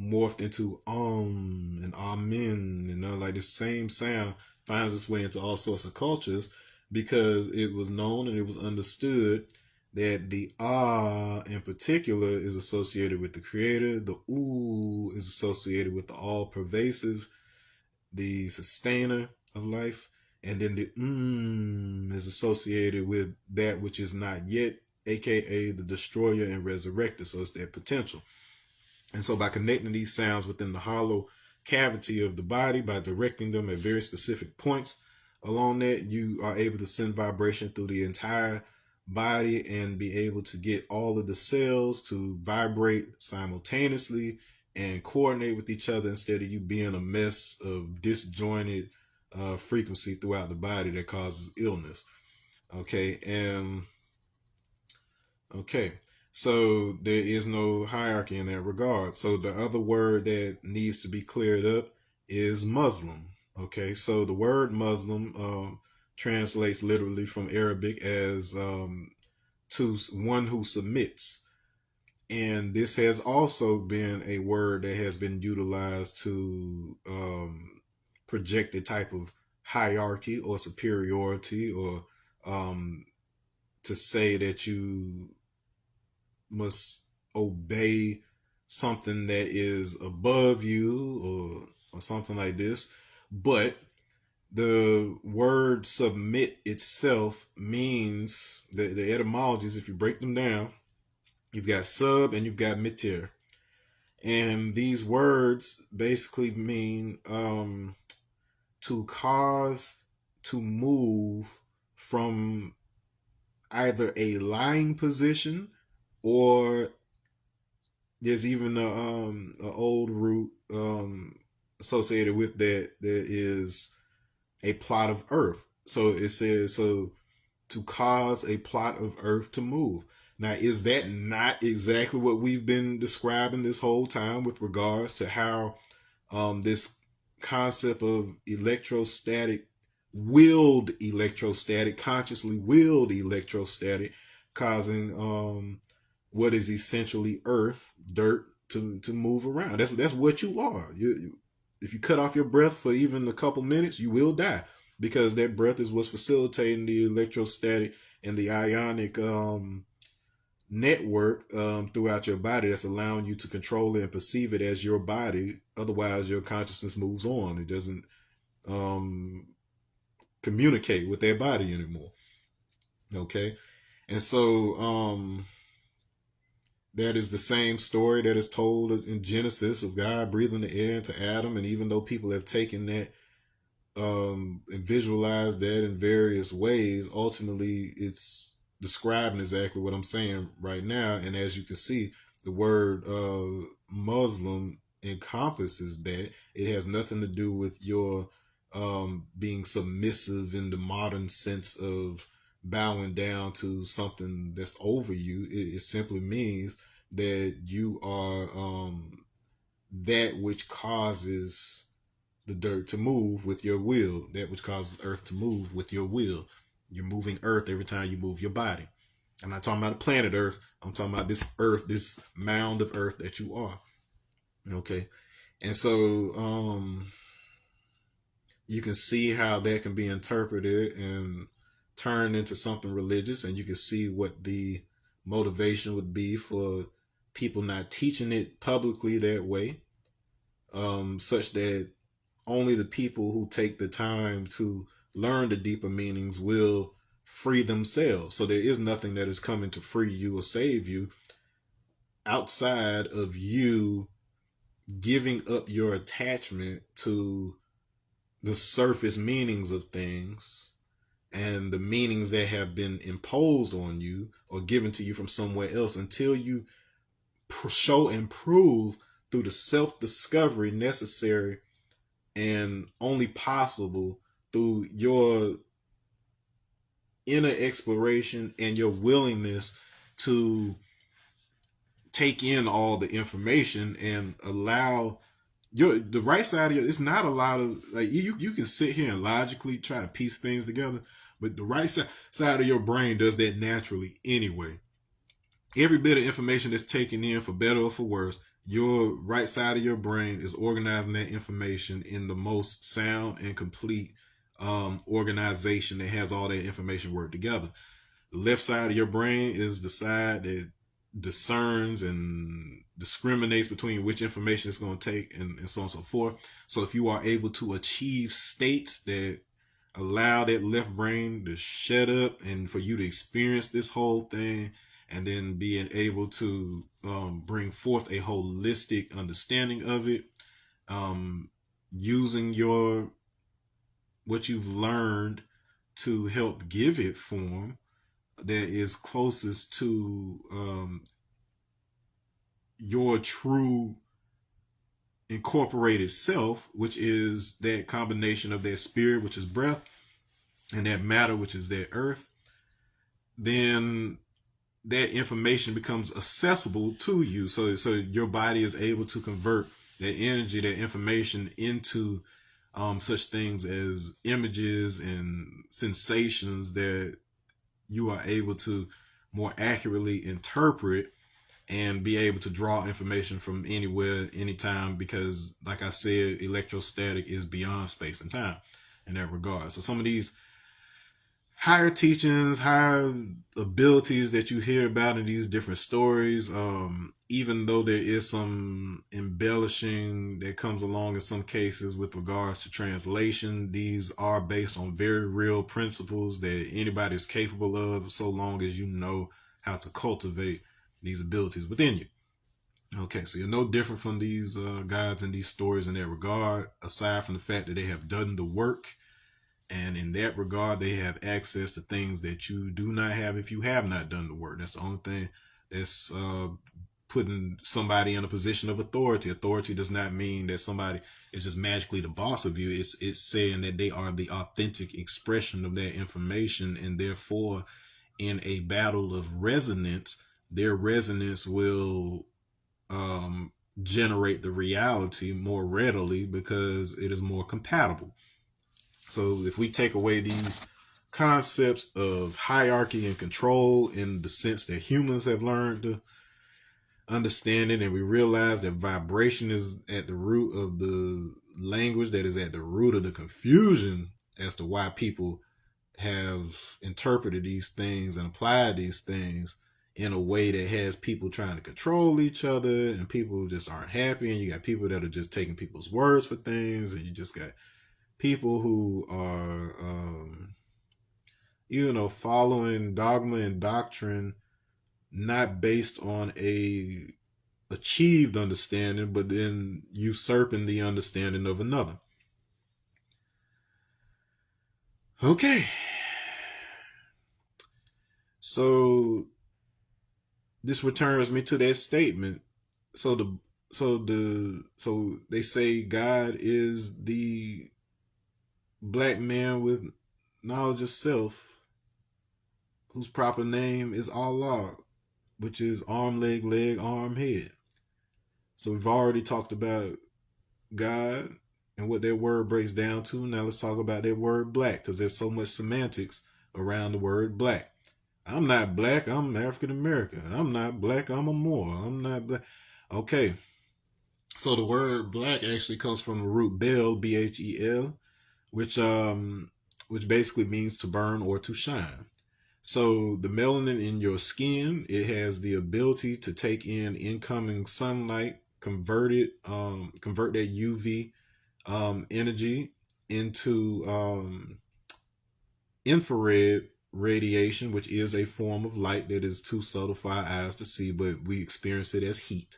morphed into and amen, like the same sound finds its way into all sorts of cultures because it was known and it was understood that the ah in particular is associated with the creator, the ooh is associated with the all pervasive, the sustainer of life, and then the is associated with that which is not yet, aka the destroyer and resurrector. So it's that potential. And so by connecting these sounds within the hollow cavity of the body, by directing them at very specific points along that, you are able to send vibration through the entire body and be able to get all of the cells to vibrate simultaneously and coordinate with each other instead of you being a mess of disjointed frequency throughout the body that causes illness. Okay, and okay, so there is no hierarchy in that regard. So the other word that needs to be cleared up is Muslim. Okay, so the word Muslim translates literally from Arabic as to one who submits. And this has also been a word that has been utilized to project a type of hierarchy or superiority or um, to to say that you must obey something that is above you or something like this. But the word submit itself means the etymologies, if you break them down, you've got sub and you've got meter. And these words basically mean to cause to move from either a lying position, or there's even a old root associated with that is a plot of earth. So it says, so to cause a plot of earth to move. Now, is that not exactly what we've been describing this whole time with regards to how this concept of consciously willed electrostatic, causing what is essentially earth, dirt, to move around? That's what you are. If you cut off your breath for even a couple minutes, you will die, because that breath is what's facilitating the electrostatic and the ionic network throughout your body, that's allowing you to control it and perceive it as your body. Otherwise, your consciousness moves on. It doesn't communicate with their body anymore. Okay. And so that is the same story that is told in Genesis of God breathing the air into Adam. And even though people have taken that and visualized that in various ways, ultimately it's describing exactly what I'm saying right now. And as you can see, the word Muslim encompasses that. It has nothing to do with your being submissive in the modern sense of bowing down to something that's over you. It simply means that you are that which causes the dirt to move with your will, that which causes earth to move with your will. You're moving earth every time you move your body. I'm not talking about the planet Earth. I'm talking about this earth, this mound of earth that you are. Okay. And so you can see how that can be interpreted and turned into something religious, and you can see what the motivation would be for people not teaching it publicly that way, such that only the people who take the time to learn the deeper meanings will free themselves. So there is nothing that is coming to free you or save you outside of you giving up your attachment to the surface meanings of things and the meanings that have been imposed on you or given to you from somewhere else, until you show and prove through the self-discovery necessary and only possible through your inner exploration and your willingness to take in all the information and allow the right side of it's not a lot of like you can sit here and logically try to piece things together, but the right side of your brain does that naturally anyway. Every bit of information that's taken in, for better or for worse, your right side of your brain is organizing that information in the most sound and complete organization that has all that information work together. The left side of your brain is the side that discerns and discriminates between which information it's going to take, and so on and so forth. So if you are able to achieve states that allow that left brain to shut up and for you to experience this whole thing, and then being able to bring forth a holistic understanding of it, using what you've learned to help give it form that is closest to your true incorporated self, which is that combination of that spirit, which is breath, and that matter, which is that earth, then that information becomes accessible to you. So your body is able to convert that energy, that information into such things as images and sensations that you are able to more accurately interpret and be able to draw information from anywhere, anytime, because like I said, electrostatic is beyond space and time in that regard. So some of these higher teachings, higher abilities that you hear about in these different stories. Even though there is some embellishing that comes along in some cases with regards to translation, these are based on very real principles that anybody is capable of, so long as you know how to cultivate these abilities within you. Okay, so you're no different from these guys in these stories in that regard, aside from the fact that they have done the work, and in that regard, they have access to things that you do not have if you have not done the work. That's the only thing that's putting somebody in a position of authority. Authority does not mean that somebody is just magically the boss of you. It's saying that they are the authentic expression of that information, and therefore, in a battle of resonance, their resonance will generate the reality more readily because it is more compatible. So if we take away these concepts of hierarchy and control in the sense that humans have learned to understand it, and we realize that vibration is at the root of the language, that is at the root of the confusion as to why people have interpreted these things and applied these things in a way that has people trying to control each other, and people just aren't happy, and you got people that are just taking people's words for things, and you just got people who are following dogma and doctrine not based on a achieved understanding, but then usurping the understanding of another. Okay, so this returns me to that statement. So they say God is the black man with knowledge of self, whose proper name is Allah, which is arm, leg, arm, head. So we've already talked about God and what that word breaks down to. Now let's talk about that word black, because there's so much semantics around the word black. I'm not black, I'm African American. I'm not black, I'm a Moor. I'm not black. Okay. So the word black actually comes from the root bel, Bhel, which basically means to burn or to shine. So the melanin in your skin, it has the ability to take in incoming sunlight, convert that UV energy into infrared radiation, which is a form of light that is too subtle for our eyes to see, but we experience it as heat.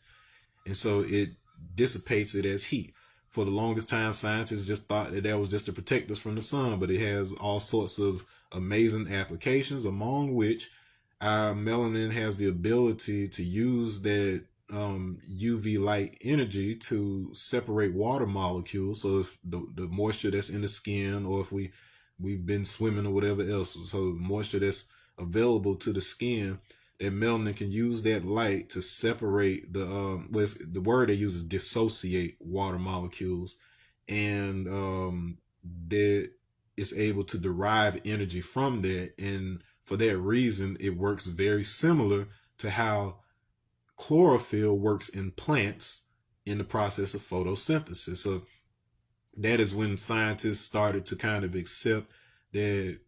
And so it dissipates it as heat. For the longest time, scientists just thought that was just to protect us from the sun, but it has all sorts of amazing applications, among which our melanin has the ability to use that UV light energy to separate water molecules. So if the moisture that's in the skin, or if we've been swimming or whatever else, so moisture that's available to the skin, that melanin can use that light to separate the word they use is dissociate water molecules, and that it's able to derive energy from that. And for that reason, it works very similar to how chlorophyll works in plants in the process of photosynthesis. So that is when scientists started to kind of accept that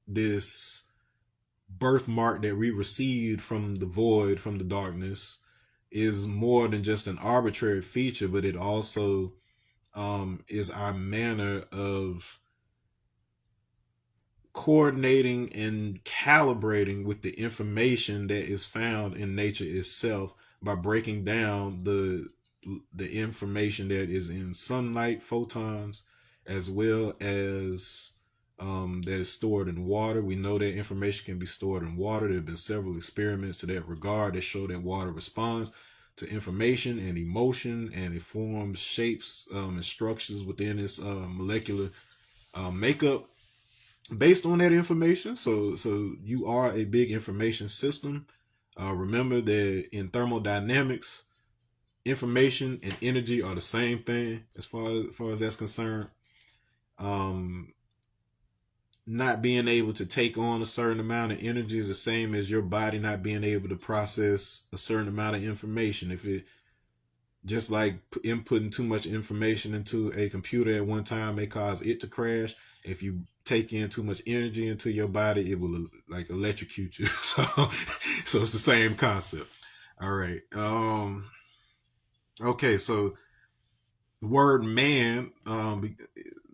this birthmark that we received from the void, from the darkness, is more than just an arbitrary feature, but it also is our manner of coordinating and calibrating with the information that is found in nature itself by breaking down the information that is in sunlight, photons, as well as that is stored in water. We know that information can be stored in water. There have been several experiments to that regard that show that water responds to information and emotion, and it forms shapes and structures within its molecular makeup based on that information. So you are a big information system. Remember that in thermodynamics, information and energy are the same thing as far as that's concerned. Not being able to take on a certain amount of energy is the same as your body not being able to process a certain amount of information. If it just like inputting too much information into a computer at one time may cause it to crash, If you take in too much energy into your body, it will like electrocute you. So it's the same concept. All right. Okay. So the word man,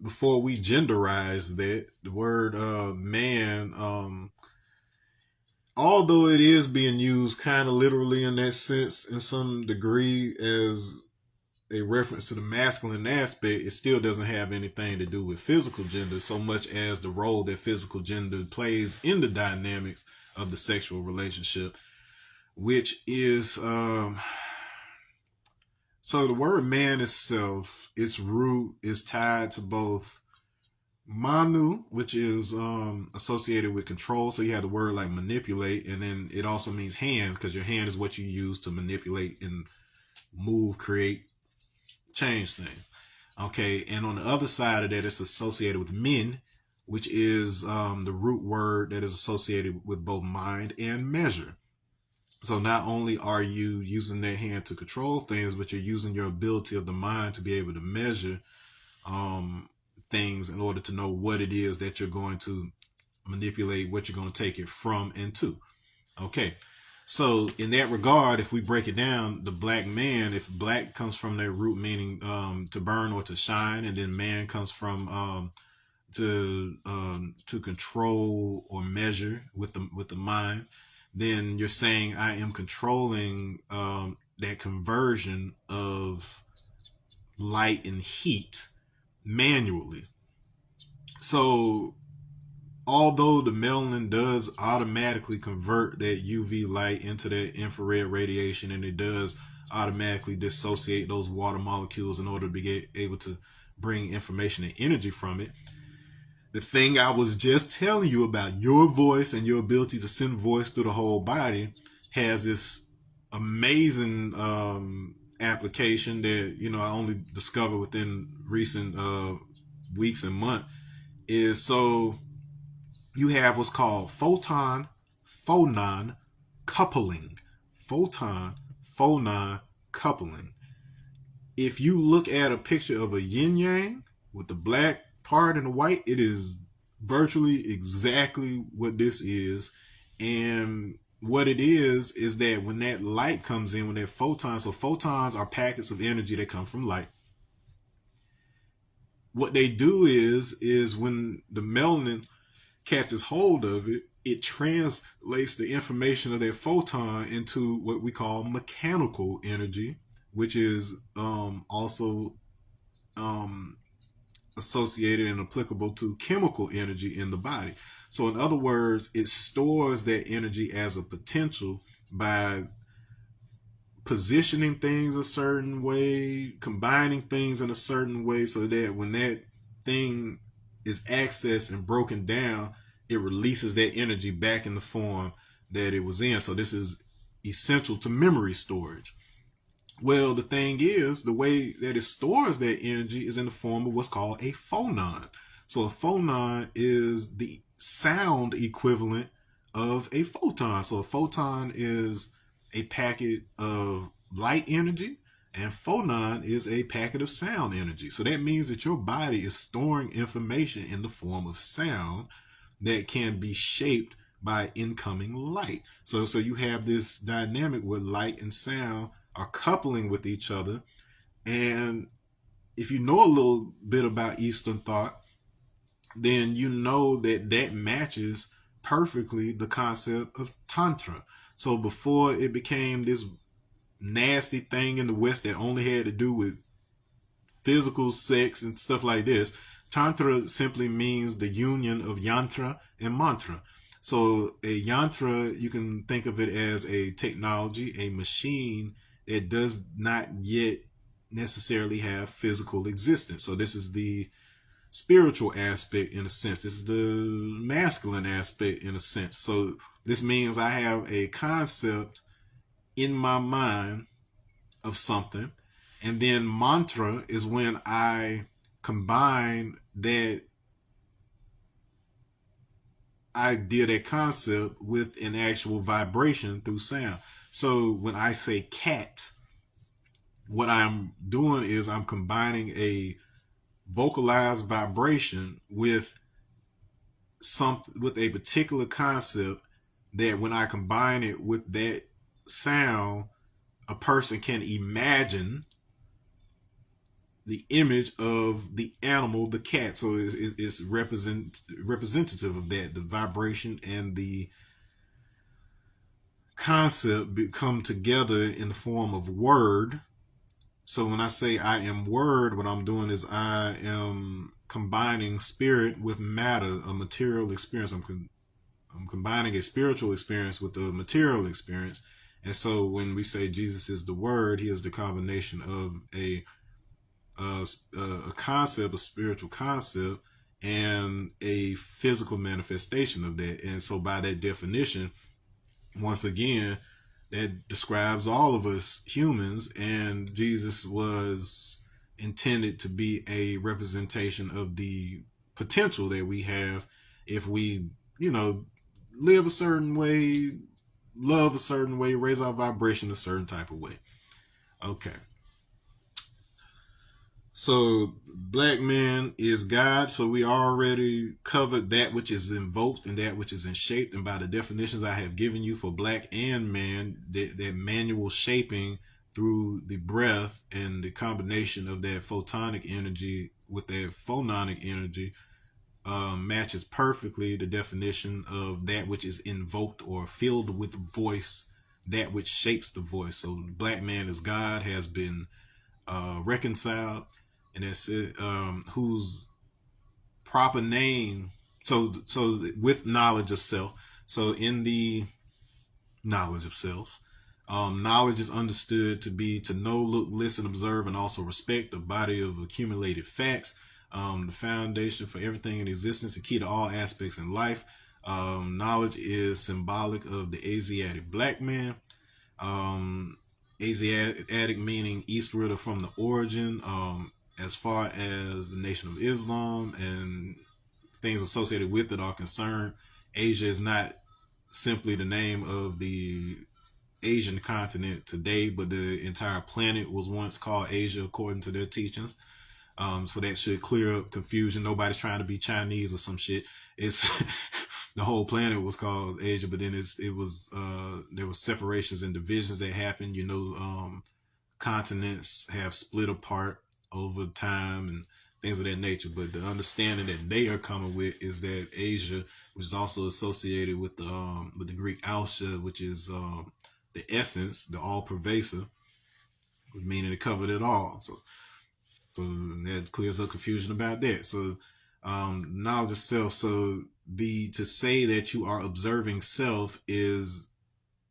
before we genderize that, the word man, although it is being used kind of literally in that sense in some degree as a reference to the masculine aspect, it still doesn't have anything to do with physical gender so much as the role that physical gender plays in the dynamics of the sexual relationship, which is so the word man itself, its root is tied to both Manu, which is associated with control. So you have the word like manipulate, and then it also means hand because your hand is what you use to manipulate and move, create, change things. Okay, and on the other side of that, it's associated with min, which is the root word that is associated with both mind and measure. So not only are you using that hand to control things, but you're using your ability of the mind to be able to measure um, things in order to know what it is that you're going to manipulate, what you're going to take it from and to. Okay. So in that regard, if we break it down, the black man, if black comes from their root meaning to burn or to shine, and then man comes from to control or measure with the mind, then you're saying I am controlling that conversion of light and heat manually. So although the melanin does automatically convert that UV light into that infrared radiation, and it does automatically dissociate those water molecules in order to be able to bring information and energy from it, the thing I was just telling you about your voice and your ability to send voice through the whole body has this amazing application that I only discovered within recent weeks and months. Is so you have what's called photon coupling. Photon phonon coupling. If you look at a picture of a yin yang with the black part and the white, it is virtually exactly what this is. And what it is that when that light comes in, when that photon, so photons are packets of energy that come from light. What they do is when the melanin catches hold of it, it translates the information of that photon into what we call mechanical energy, which is also associated and applicable to chemical energy in the body. So, in other words, it stores that energy as a potential by positioning things a certain way, combining things in a certain way, so that when that thing is accessed and broken down, it releases that energy back in the form that it was in. So this is essential to memory storage. Well, the thing is, the way that it stores that energy is in the form of what's called a phonon. So a phonon is the sound equivalent of a photon. So a photon is a packet of light energy, and phonon is a packet of sound energy. So that means that your body is storing information in the form of sound that can be shaped by incoming light. So you have this dynamic where light and sound are coupling with each other. And if you know a little bit about Eastern thought, then you know that that matches perfectly the concept of Tantra. So before it became this nasty thing in the West that only had to do with physical sex and stuff like this, Tantra simply means the union of yantra and mantra. So a yantra, you can think of it as a technology, a machine that does not yet necessarily have physical existence. So this is the spiritual aspect in a sense. This is the masculine aspect in a sense. So this means I have a concept in my mind of something, and then mantra is when I combine that idea, that concept, with an actual vibration through sound. So when I say cat, what I'm doing is I'm combining a vocalized vibration with some with a particular concept that when I combine it with that sound, a person can imagine the image of the animal, the cat. So it's representative of that. The vibration and the concept come together in the form of word. So when I say I am word, what I'm doing is I am combining spirit with matter, a material experience. I'm combining a spiritual experience with a material experience. And so when we say Jesus is the word, he is the combination of a concept, a spiritual concept, and a physical manifestation of that. And so by that definition, once again, that describes all of us humans, and Jesus was intended to be a representation of the potential that we have if we, you know, live a certain way, love a certain way, raise our vibration a certain type of way. Okay. So black man is God. So we already covered that which is invoked and that which is enshaped. And by the definitions I have given you for black and man, that manual shaping through the breath and the combination of that photonic energy with that phononic energy matches perfectly the definition of that which is invoked or filled with voice, that which shapes the voice. So the black man is God, has been reconciled, and that's it. Whose proper name? So with knowledge of self. So in the knowledge of self, knowledge is understood to be to know, look, listen, observe, and also respect the body of accumulated facts. The foundation for everything in existence, the key to all aspects in life. Knowledge is symbolic of the Asiatic black man. Asiatic meaning eastward or from the origin. As far as the Nation of Islam and things associated with it are concerned, Asia is not simply the name of the Asian continent today, but the entire planet was once called Asia according to their teachings. So that should clear up confusion. Nobody's trying to be Chinese or some shit. It's the whole planet was called Asia, but then it was there were separations and divisions that happened. You know, continents have split apart over time and things of that nature. But the understanding that they are coming with is that Asia, which is also associated with the Greek Alsha, which is the essence, the all pervasive, meaning it covered it all. So that clears up confusion about that. So knowledge of self. So to say that you are observing self is,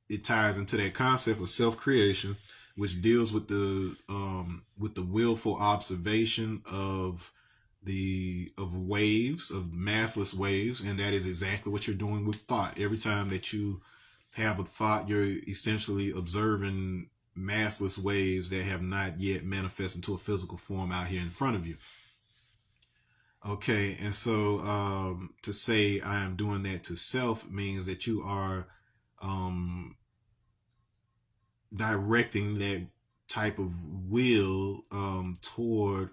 it ties into that concept of self creation, which deals with the willful observation of waves, of massless waves, and that is exactly what you're doing with thought. Every time that you have a thought, you're essentially observing massless waves that have not yet manifested into a physical form out here in front of you. Okay, and so to say I am doing that to self means that you are directing that type of will toward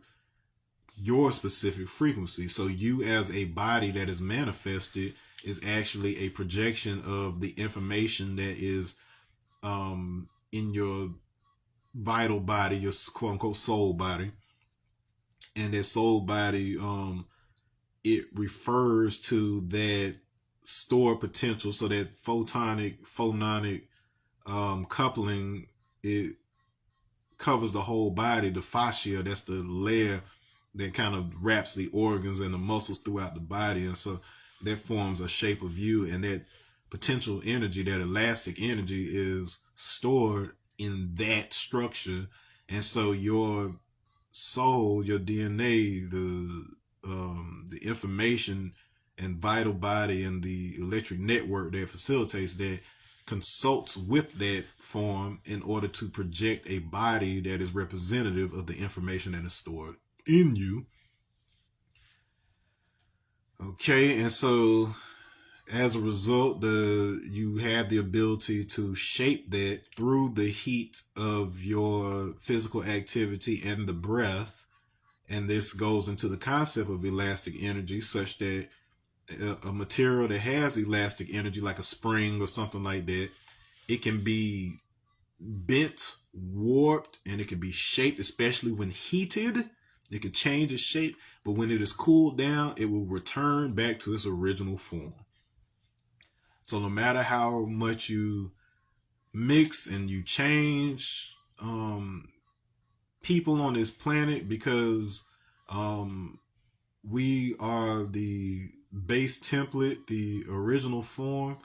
your specific frequency. So you as a body that is manifested is actually a projection of the information that is in your vital body, your quote unquote soul body. And that soul body, it refers to that stored potential. So that phononic coupling, it covers the whole body. The fascia, that's the layer that kind of wraps the organs and the muscles throughout the body. And so that forms a shape of you, and that potential energy, that elastic energy, is stored in that structure. And so your soul, your DNA, the information and vital body and the electric network that facilitates that consults with that form in order to project a body that is representative of the information that is stored in you. Okay, and so as a result, you have the ability to shape that through the heat of your physical activity and the breath. And this goes into the concept of elastic energy, such that a material that has elastic energy, like a spring or something like that, it can be bent, warped, and it can be shaped, especially when heated. It can change its shape, but when it is cooled down, it will return back to its original form. So no matter how much you mix and you change people on this planet, because um, we are the base template, the original form,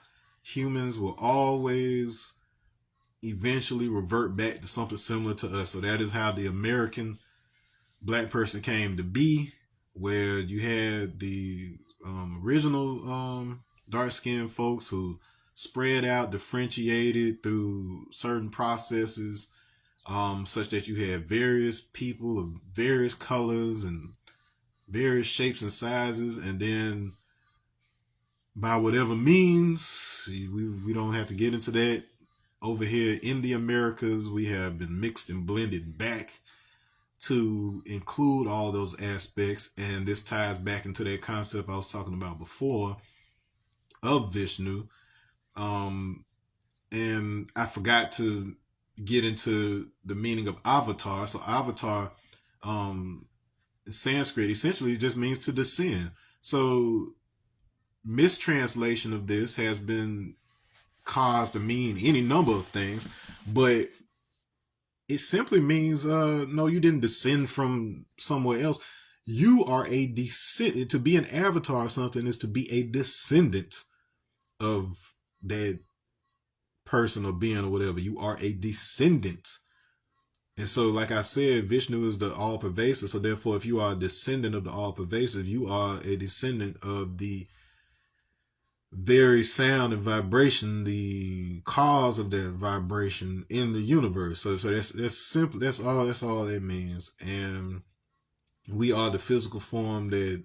humans will always eventually revert back to something similar to us. So that is how the American black person came to be, where you had the original dark skinned folks who spread out, differentiated through certain processes, such that you had various people of various colors and various shapes and sizes, and then by whatever means, we don't have to get into that. Over here in the Americas, we have been mixed and blended back to include all those aspects, and this ties back into that concept I was talking about before of Vishnu. Um, and I forgot to get into the meaning of avatar. So avatar, um, in Sanskrit, essentially just means to descend. So mistranslation of this has been caused to mean any number of things, but it simply means no, you didn't descend from somewhere else. You are a descendant. To be an avatar or something is to be a descendant of that person or being or whatever. You are a descendant. And so, like I said, Vishnu is the all pervasive. So, therefore, if you are a descendant of the all pervasive, you are a descendant of the very sound and vibration, the cause of that vibration in the universe. So that's simple. That's all that means. And we are the physical form that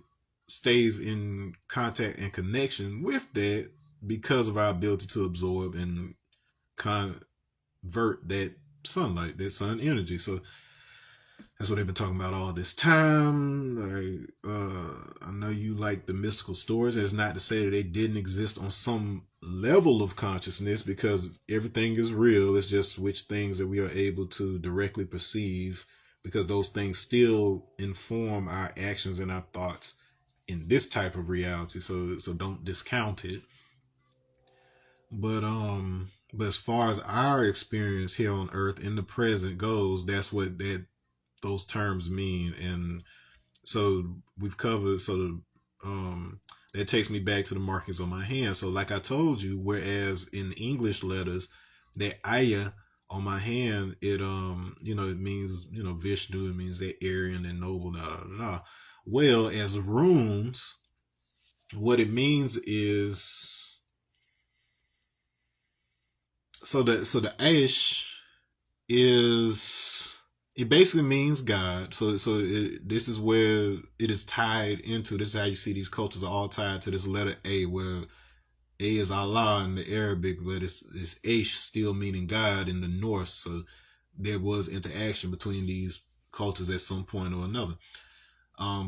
stays in contact and connection with that because of our ability to absorb and convert that sunlight, that sun energy. So that's what they've been talking about all this time. Like, I know you like the mystical stories. It's not to say that they didn't exist on some level of consciousness, because everything is real. It's just which things that we are able to directly perceive, because those things still inform our actions and our thoughts in this type of reality. So don't discount it. But as far as our experience here on Earth in the present goes, that's what those terms mean. And so we've covered, that takes me back to the markings on my hand. So like I told you, whereas in English letters, that Aya on my hand, it means, Vishnu, it means that Aryan and noble, da, da, da. Well, as runes, what it means is, so the Aish is, it basically means God. This is where it is tied into. This is how you see these cultures are all tied to this letter A, where A is Allah in the Arabic, but it's Aish still meaning God in the Norse. So there was interaction between these cultures at some point or another.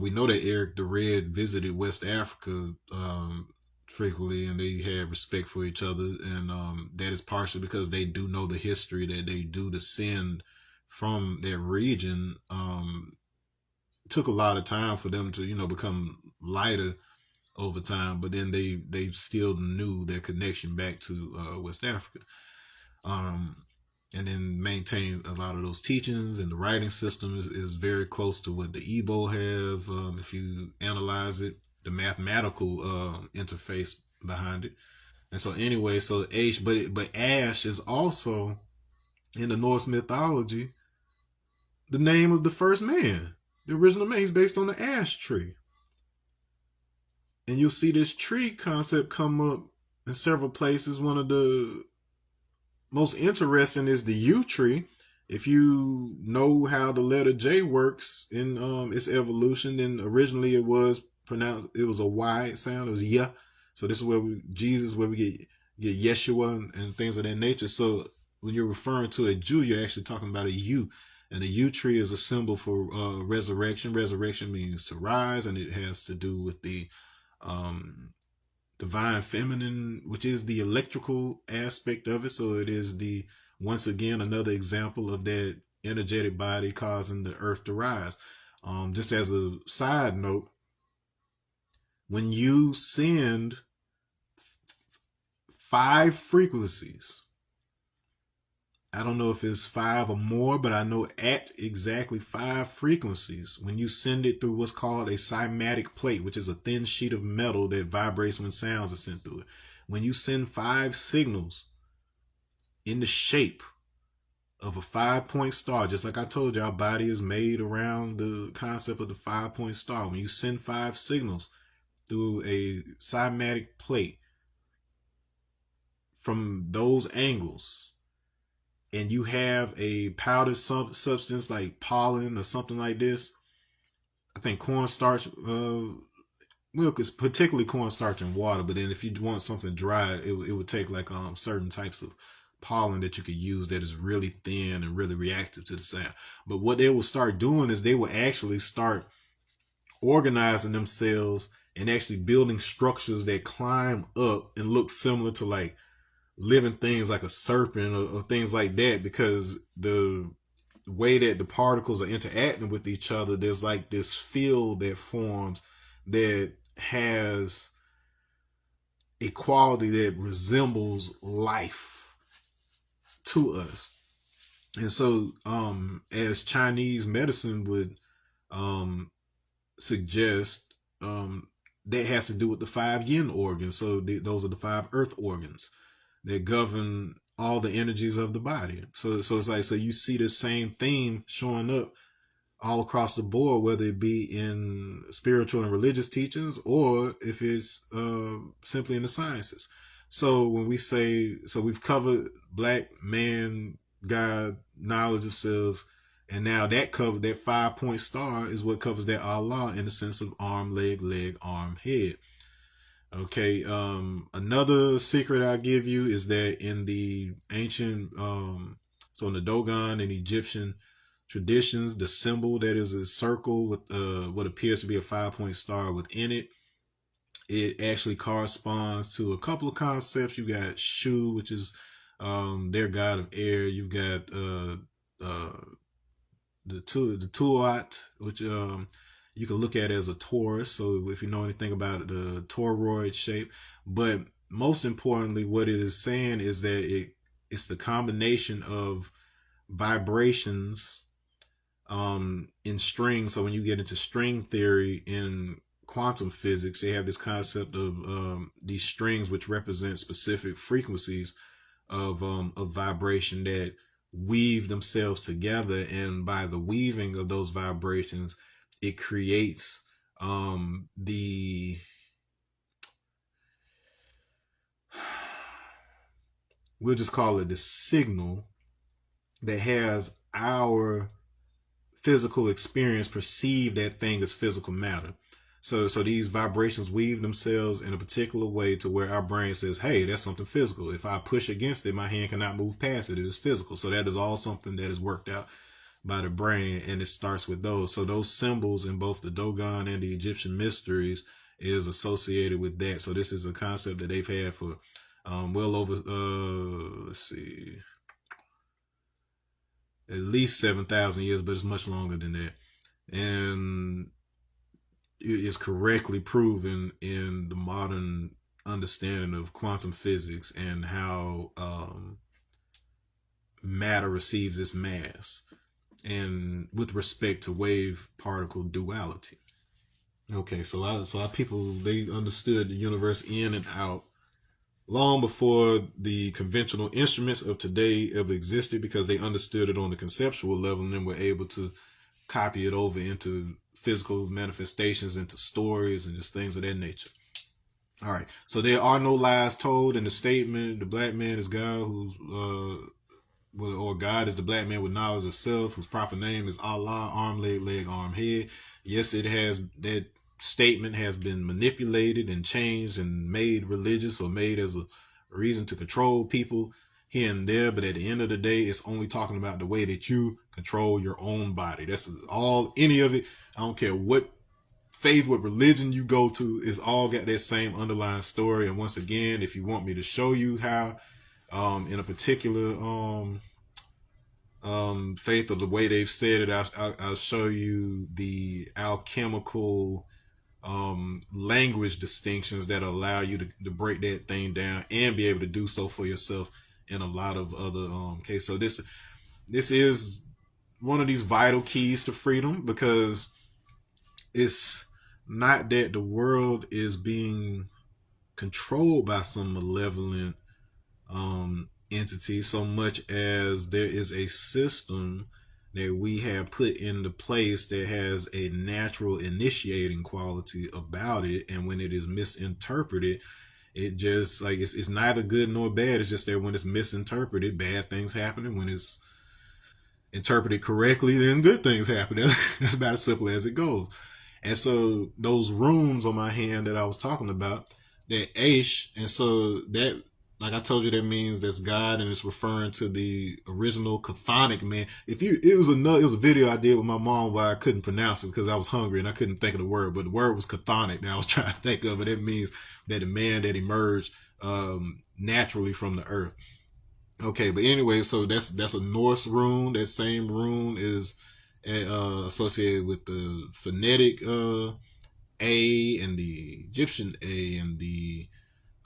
We know that Eric the Red visited West Africa frequently, and they had respect for each other, and that is partially because they do know the history, that they do descend from that region. It took a lot of time for them to become lighter over time, but then they still knew their connection back to West Africa. Um, and then maintain a lot of those teachings, and the writing system is very close to what the Igbo have. If you analyze it, the mathematical interface behind it. And so anyway, so Ash, but Ash is also in the Norse mythology the name of the first man. The original man is based on the ash tree. And you'll see this tree concept come up in several places. One of the most interesting is the U tree. If you know how the letter J works in its evolution, then originally it was pronounced, it was a Y sound, it was yeah. So this is where Jesus, where we get Yeshua and things of that nature. So when you're referring to a Jew, you're actually talking about a U. And the U tree is a symbol for resurrection. Resurrection means to rise, and it has to do with the divine feminine, which is the electrical aspect of it. So it is the, once again, another example of that energetic body causing the earth to rise. Just as a side note, when you send 5 frequencies, I don't know if it's 5 or more, but I know at exactly 5 frequencies, when you send it through what's called a cymatic plate, which is a thin sheet of metal that vibrates when sounds are sent through it. When you send 5 signals in the shape of a 5-point star, just like I told you, our body is made around the concept of the 5-point star. When you send 5 signals through a cymatic plate from those angles, and you have a powdered substance like pollen or something like this, I think cornstarch, milk is particularly cornstarch and water. But then if you want something dry, it would take like certain types of pollen that you could use that is really thin and really reactive to the sound. But what they will start doing is they will actually start organizing themselves and actually building structures that climb up and look similar to like living things like a serpent or things like that, because the way that the particles are interacting with each other, there's like this field that forms that has a quality that resembles life to us. And so as Chinese medicine would suggest, that has to do with the 5 yin organs. So those are the 5 earth organs that govern all the energies of the body. So it's like, so you see the same theme showing up all across the board, whether it be in spiritual and religious teachings or if it's simply in the sciences. So when we say, so we've covered black man, God, knowledge of self, and now that covered, that 5-point star is what covers that Allah in the sense of arm, leg, arm, head. Okay. Another secret I'll give you is that in the ancient, so in the Dogon and Egyptian traditions, the symbol that is a circle with what appears to be a 5-point star within it, it actually corresponds to a couple of concepts. You got Shu, which is their god of air. You've got the Tuat, which you can look at as a Taurus. So if you know anything about the toroid shape, but most importantly, what it is saying is that it's the combination of vibrations in strings. So when you get into string theory in quantum physics, they have this concept of these strings which represent specific frequencies of vibration that weave themselves together, and by the weaving of those vibrations, it creates the we'll just call it the signal that has our physical experience perceive that thing as physical matter. So these vibrations weave themselves in a particular way to where our brain says, hey, that's something physical. If I push against it, my hand cannot move past it. It is physical. So that is all something that is worked out by the brain, and it starts with those. So those symbols in both the Dogon and the Egyptian mysteries is associated with that. So this is a concept that they've had for well over, let's see, at least 7,000 years, but it's much longer than that. And it is correctly proven in the modern understanding of quantum physics and how matter receives its mass, and with respect to wave particle duality. Okay, so our people, they understood the universe in and out long before the conventional instruments of today ever existed, because they understood it on the conceptual level and then were able to copy it over into physical manifestations, into stories and just things of that nature. All right, so there are no lies told in the statement, the black man is God who's or God is the black man with knowledge of self, whose proper name is Allah, arm, leg, arm, head. Yes, it has, that statement has been manipulated and changed and made religious or made as a reason to control people here and there. But at the end of the day, it's only talking about the way that you control your own body. That's all, any of it. I don't care what faith, what religion you go to, is all got that same underlying story. And once again, if you want me to show you how, in a particular faith or the way they've said it, I'll show you the alchemical language distinctions that allow you to break that thing down and be able to do so for yourself in a lot of other cases. So this is one of these vital keys to freedom, because it's not that the world is being controlled by some malevolent entity so much as there is a system that we have put into place that has a natural initiating quality about it, and when it is misinterpreted, it just like it's neither good nor bad. It's just that when it's misinterpreted, bad things happen, and when it's interpreted correctly, then good things happen. That's about as simple as it goes. And so those runes on my hand that I was talking about, that Aish, and so that, like I told you, that means that's God, and it's referring to the original chthonic man. It was a video I did with my mom where I couldn't pronounce it because I was hungry and I couldn't think of the word, but the word was chthonic that I was trying to think of it. It means that the man that emerged naturally from the earth. Okay, but anyway, so that's a Norse rune. That same rune is associated with the phonetic A and the Egyptian A and the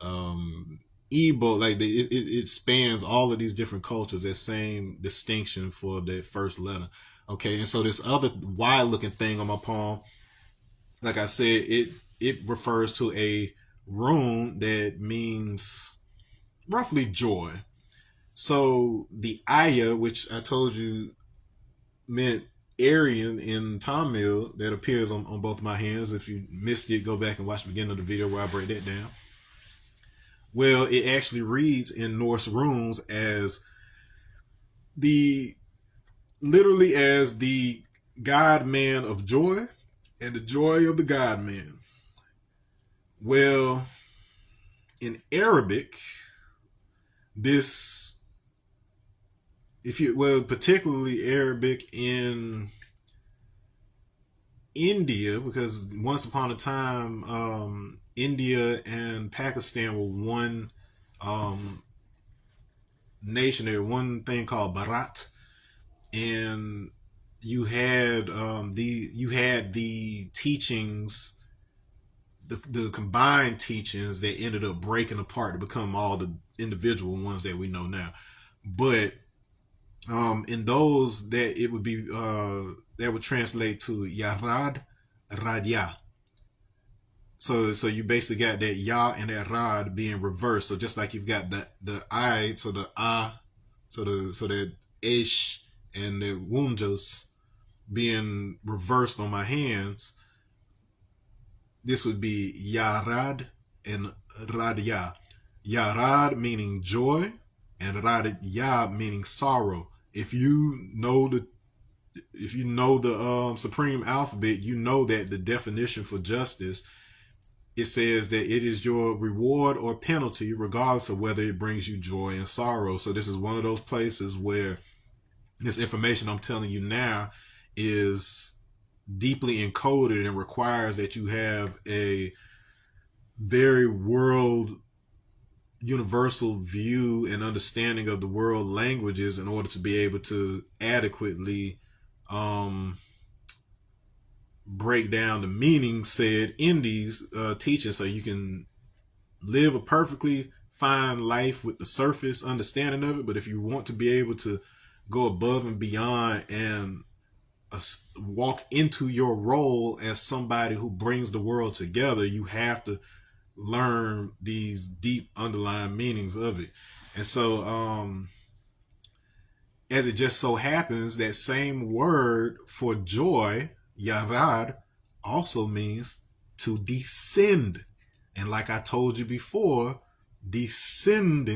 Igbo. Like it spans all of these different cultures. That same distinction for that first letter. Okay, and so this other wide looking thing on my palm, like I said, it refers to a rune that means roughly joy. So the Aya, which I told you meant Aryan in Tamil, that appears on both my hands. If you missed it, go back and watch the beginning of the video where I break that down. Well, it actually reads in Norse runes as literally as the God man of joy and the joy of the God man. Well, in Arabic, this, particularly Arabic in India, because once upon a time, India and Pakistan were one nation. There was one thing called Bharat, and you had the teachings, the combined teachings that ended up breaking apart to become all the individual ones that we know now. But in those, that it would be that would translate to Yarad Radya. So you basically got that Ya and that Rad being reversed. So just like you've got the I, so the A, so that Ish and the Wunjas being reversed on my hands, this would be Yarad and Radya. Yarad meaning joy, and Radya meaning sorrow. If you know the supreme alphabet, you know that the definition for justice, it says that it is your reward or penalty, regardless of whether it brings you joy and sorrow. So this is one of those places where this information I'm telling you now is deeply encoded and requires that you have a very world universal view and understanding of the world languages in order to be able to adequately break down the meaning said in these teachings, so you can live a perfectly fine life with the surface understanding of it. But if you want to be able to go above and beyond and walk into your role as somebody who brings the world together, you have to learn these deep underlying meanings of it. And so as it just so happens, that same word for joy, Yarad, also means to descend. And like I told you before, descend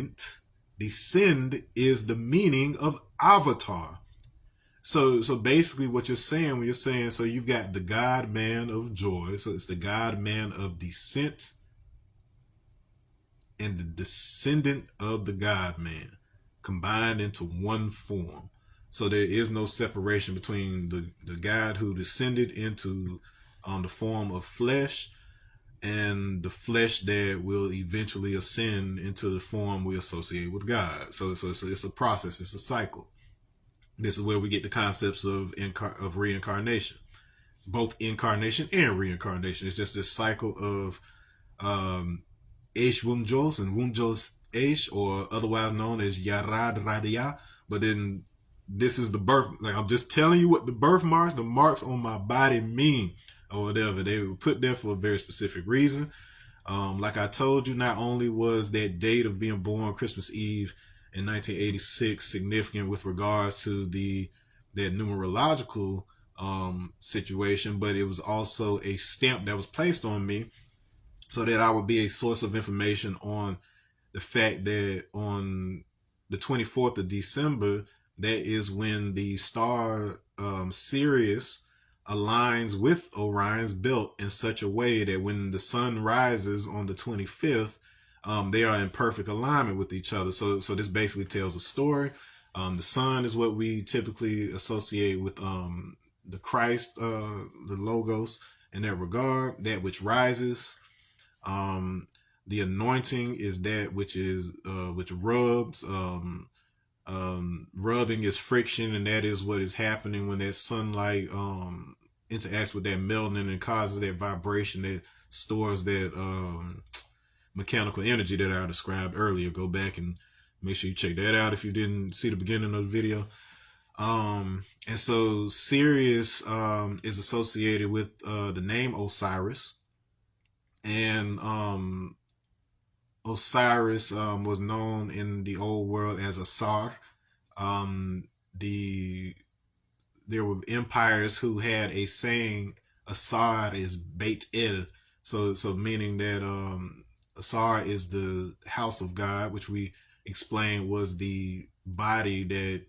is the meaning of avatar. So basically what you're saying when you're saying, so you've got the God man of joy, so it's the God man of descent and the descendant of the God man combined into one form. So there is no separation between the God who descended into the form of flesh, and the flesh that will eventually ascend into the form we associate with God. So it's a process, it's a cycle. This is where we get the concepts of reincarnation, both incarnation and reincarnation. It's just this cycle of um, Eish Wunjos and Wunjos Eish, or otherwise known as Yarad Radia. But then this is the birth. Like, I'm just telling you what the birthmarks, the marks on my body mean, or whatever. They were put there for a very specific reason. Like I told you, not only was that date of being born, Christmas Eve in 1986, significant with regards to that numerological situation, but it was also a stamp that was placed on me so that I would be a source of information on the fact that on the 24th of December, that is when the star Sirius aligns with Orion's belt in such a way that when the sun rises on the 25th, they are in perfect alignment with each other. So this basically tells a story. The sun is what we typically associate with the Christ, the Logos in that regard, that which rises. The anointing is that which is which rubs. Rubbing is friction, and that is what is happening when that sunlight interacts with that melanin and causes that vibration that stores that mechanical energy that I described earlier. Go back and make sure you check that out if you didn't see the beginning of the video. And so Sirius is associated with the name Osiris, and Osiris was known in the old world as Asar. There were empires who had a saying, Asar is Beit El, so meaning that Asar is the house of God, which we explained was the body that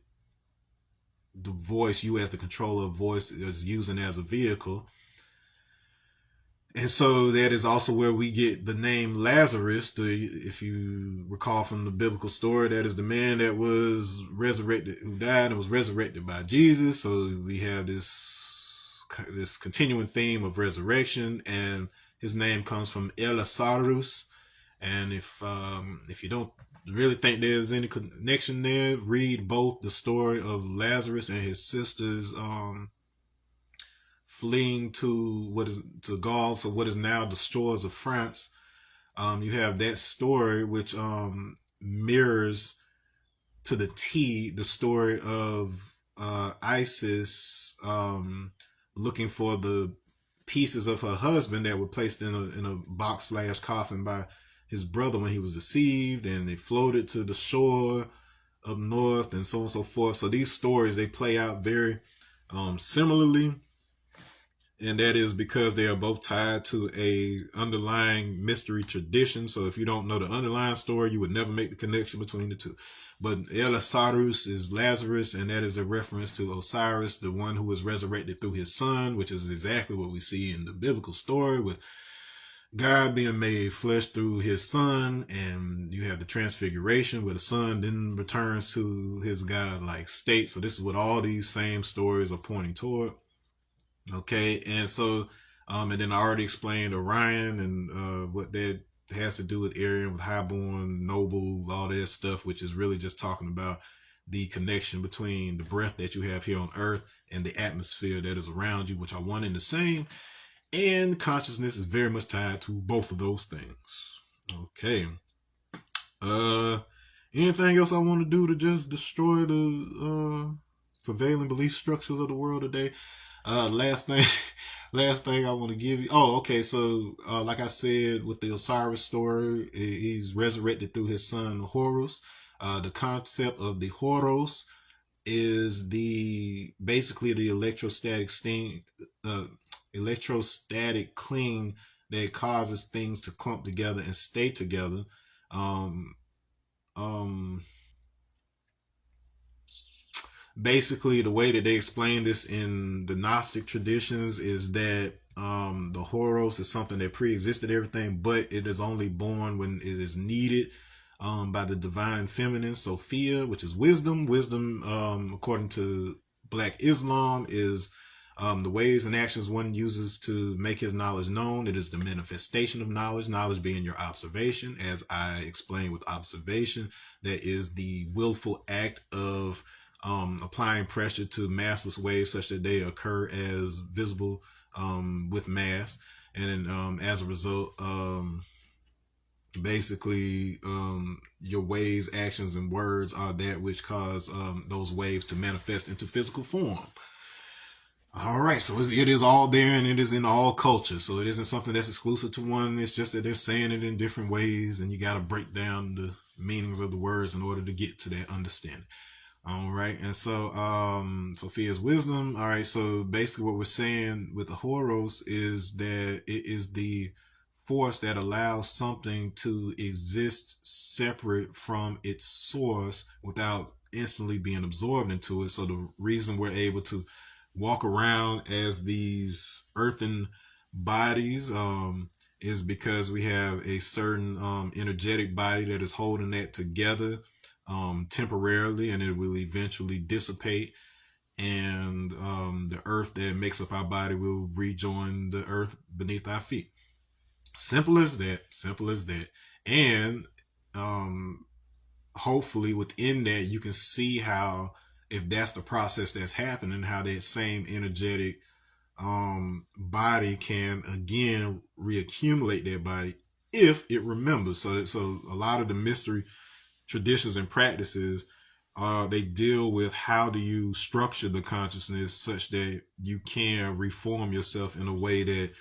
the voice, you as the controller of voice, is using as a vehicle. And so that is also where we get the name Lazarus. If you recall from the biblical story, that is the man that was resurrected, who died and was resurrected by Jesus. So we have this continuing theme of resurrection, and his name comes from Elasarus. And if you don't really think there's any connection there, read both the story of Lazarus and his sisters fleeing to Gaul, so what is now the shores of France. You have that story which mirrors to the T the story of Isis looking for the pieces of her husband that were placed in a box / coffin by his brother when he was deceived, and they floated to the shore up north, and so on and so forth. So these stories, they play out very similarly, and that is because they are both tied to a underlying mystery tradition. So if you don't know the underlying story, you would never make the connection between the two. But Elasarus is Lazarus, and that is a reference to Osiris, the one who was resurrected through his son, which is exactly what we see in the biblical story with God being made flesh through his son. And you have the transfiguration where the son then returns to his godlike state. So this is what all these same stories are pointing toward. Okay, and so and then I already explained Orion and what that has to do with Arian, with highborn, noble, all that stuff, which is really just talking about the connection between the breath that you have here on Earth and the atmosphere that is around you, which are one and the same. And consciousness is very much tied to both of those things. Okay. Anything else I want to do to just destroy the prevailing belief structures of the world today? Last thing I want to give you. Oh, okay. So, like I said, with the Osiris story, he's resurrected through his son Horus. The concept of the Horus is basically the electrostatic cling that causes things to clump together and stay together. Basically, the way that they explain this in the Gnostic traditions is that the Horus is something that pre-existed everything, but it is only born when it is needed by the divine feminine, Sophia, which is wisdom. Wisdom, according to Black Islam, is The ways and actions one uses to make his knowledge known, it is the manifestation of knowledge, knowledge being your observation. As I explained with observation, that is the willful act of applying pressure to massless waves such that they occur as visible with mass. And as a result, basically your ways, actions, and words are that which cause those waves to manifest into physical form. All right, so it is all there, and it is in all cultures. So it isn't something that's exclusive to one. It's just that they're saying it in different ways, and you got to break down the meanings of the words in order to get to that understanding. All right, and so Sophia's wisdom. All right, so basically what we're saying with the Horos is that it is the force that allows something to exist separate from its source without instantly being absorbed into it. So the reason we're able to walk around as these earthen bodies is because we have a certain energetic body that is holding that together temporarily, and it will eventually dissipate, and the earth that makes up our body will rejoin the earth beneath our feet. Simple as that. Simple as that. And hopefully within that you can see how, if that's the process that's happening, how that same energetic body can again reaccumulate that body if it remembers. So a lot of the mystery traditions and practices, they deal with how do you structure the consciousness such that you can reform yourself in a way that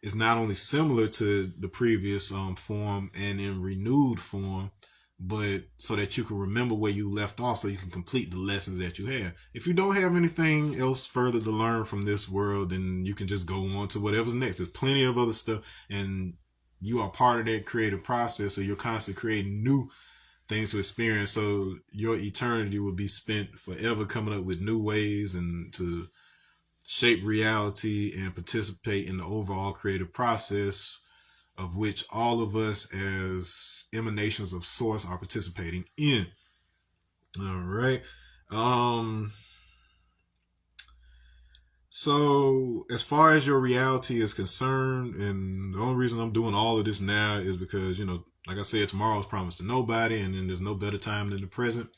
is not only similar to the previous form and in renewed form, but so that you can remember where you left off, so you can complete the lessons that you have. If you don't have anything else further to learn from this world, then you can just go on to whatever's next. There's plenty of other stuff, and you are part of that creative process, so you're constantly creating new things to experience. So your eternity will be spent forever coming up with new ways and to shape reality and participate in the overall creative process, of which all of us as emanations of source are participating in. All right. So as far as your reality is concerned, and the only reason I'm doing all of this now is because, like I said, tomorrow is promised to nobody, and then there's no better time than the present.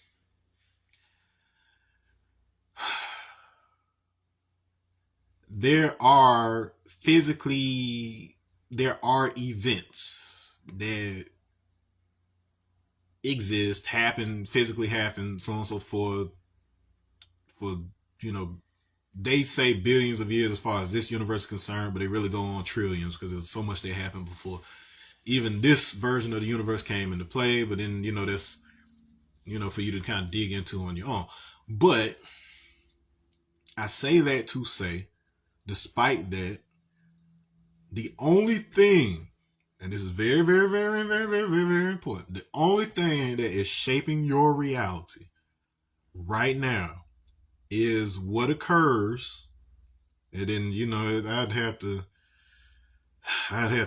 There are events that exist, physically happen, so on and so forth, for, they say billions of years as far as this universe is concerned, but they really go on trillions because there's so much that happened before even this version of the universe came into play. But then, that's, for you to kind of dig into on your own. But I say that to say, despite that, the only thing, and this is very, very, very, very, very, very, very important, the only thing that is shaping your reality right now is what occurs. And then, I'd have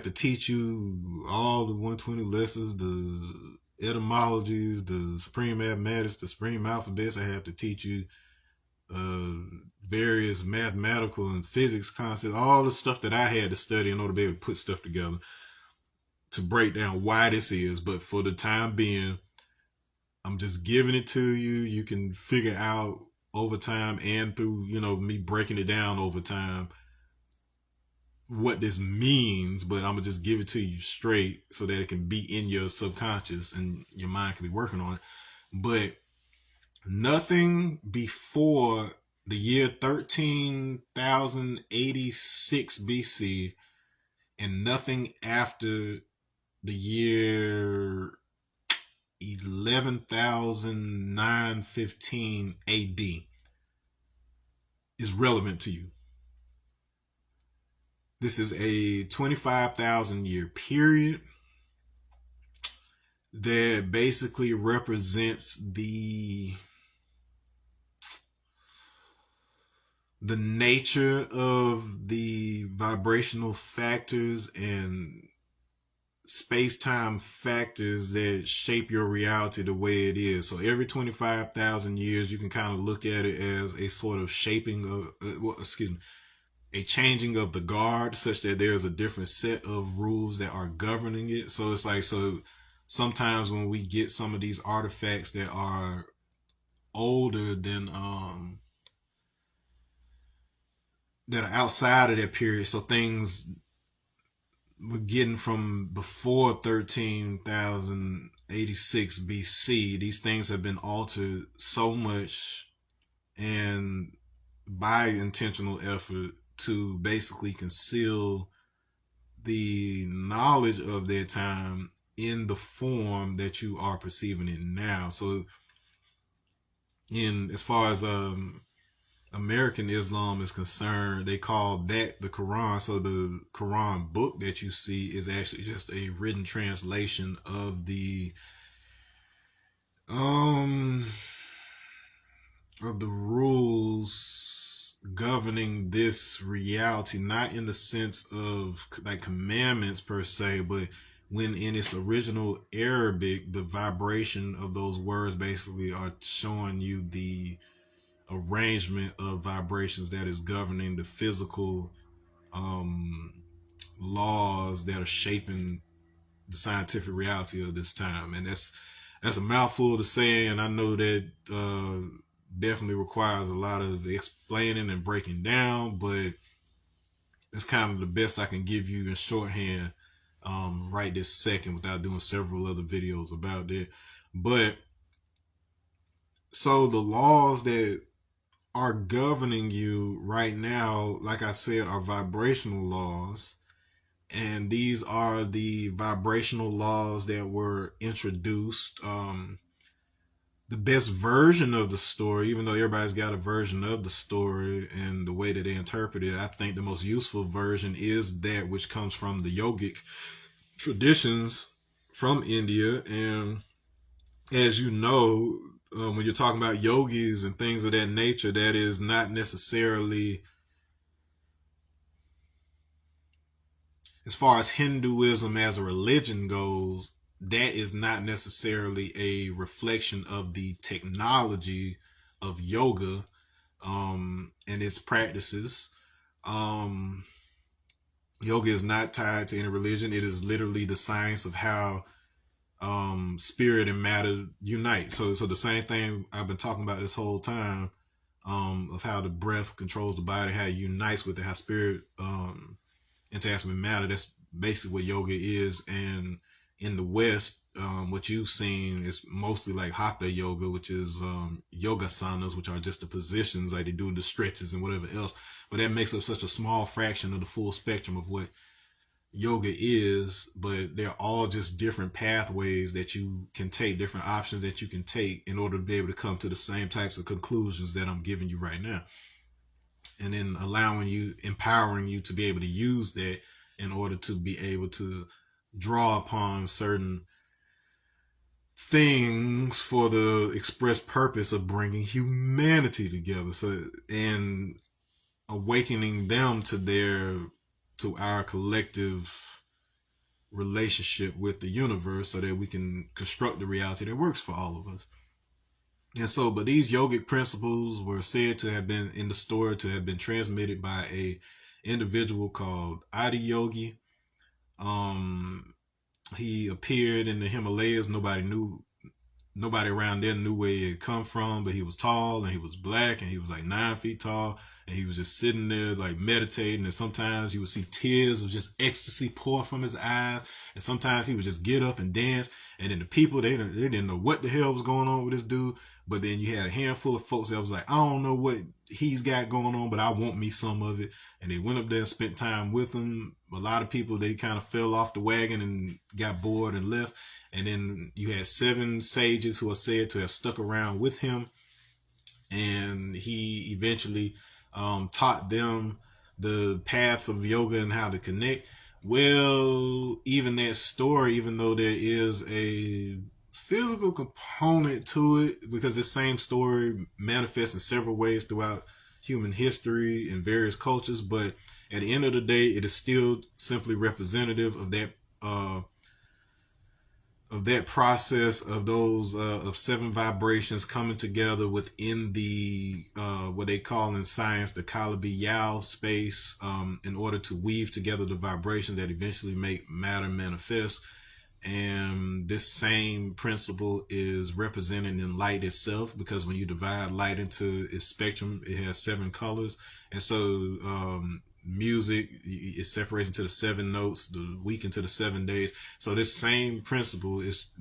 to teach you all the 120 lessons, the etymologies, the supreme mathematics, the supreme alphabets. I have to teach you various mathematical and physics concepts, all the stuff that I had to study in order to be able to put stuff together to break down why this is. But for the time being, I'm just giving it to you. You can figure out over time, and through, me breaking it down over time, what this means. But I'm gonna just give it to you straight so that it can be in your subconscious and your mind can be working on it. But nothing before the year 13,086 BC and nothing after the year 11,915 AD is relevant to you. This is a 25,000 year period that basically represents the nature of the vibrational factors and space-time factors that shape your reality the way it is. So every 25,000 years, you can kind of look at it as a sort of shaping of, a changing of the guard, such that there's a different set of rules that are governing it. So it's like, so sometimes when we get some of these artifacts that are older than that are outside of that period, so things we're getting from before 13,086 BC, these things have been altered so much and by intentional effort to basically conceal the knowledge of their time in the form that you are perceiving it now. So in as far as American Islam is concerned, they call that the Quran. So the Quran book that you see is actually just a written translation um of the rules governing this reality, not in the sense of like commandments per se, but when in its original Arabic, the vibration of those words basically are showing you the arrangement of vibrations that is governing the physical um, laws that are shaping the scientific reality of this time. And that's a mouthful to say, and I know that definitely requires a lot of explaining and breaking down, but it's kind of the best I can give you in shorthand right this second without doing several other videos about it. But so the laws that are governing you right now, like I said, are vibrational laws. And these are the vibrational laws that were introduced. The best version of the story, even though everybody's got a version of the story and the way that they interpret it, I think the most useful version is that which comes from the yogic traditions from India. And as you know, when you're talking about yogis and things of that nature, that is not necessarily, as far as Hinduism as a religion goes, that is not necessarily a reflection of the technology of yoga and its practices. Um, Yoga is not tied to any religion. It is literally the science of how spirit and matter unite. So the same thing I've been talking about this whole time, of how the breath controls the body, how it unites with it, how spirit interacts with matter. That's basically what yoga is. And in the West, what you've seen is mostly like hatha yoga, which is yoga sanas, which are just the positions, like they do the stretches and whatever else. But that makes up such a small fraction of the full spectrum of what yoga is. But they're all just different pathways that you can take, different options that you can take in order to be able to come to the same types of conclusions that I'm giving you right now. And then allowing you, empowering you to be able to use that in order to be able to draw upon certain things for the express purpose of bringing humanity together. So, and awakening them to our collective relationship with the universe so that we can construct the reality that works for all of us. And so, but these yogic principles were said to have been in the story to have been transmitted by a individual called Adi Yogi. Um, he appeared in the Himalayas. Nobody around there knew where he had come from, but he was tall and he was black and he was like 9 feet tall, and he was just sitting there like meditating. And sometimes you would see tears of just ecstasy pour from his eyes, and sometimes he would just get up and dance. And then the people, they didn't know what the hell was going on with this dude. But then you had a handful of folks that was like, I don't know what he's got going on, but I want me some of it. And they went up there and spent time with him. A lot of people, they kind of fell off the wagon and got bored and left. And then you had 7 sages who are said to have stuck around with him. And he eventually taught them the paths of yoga and how to connect. Well, even that story, even though there is a physical component to it, because the same story manifests in several ways throughout human history in various cultures, but at the end of the day, it is still simply representative of of that process of those of seven vibrations coming together within the what they call in science the Calabi Yau space, in order to weave together the vibrations that eventually make matter manifest. And this same principle is represented in light itself, because when you divide light into its spectrum, it has seven colors. And so music, it separates into the seven notes, the week into the 7 days. So this same principle is,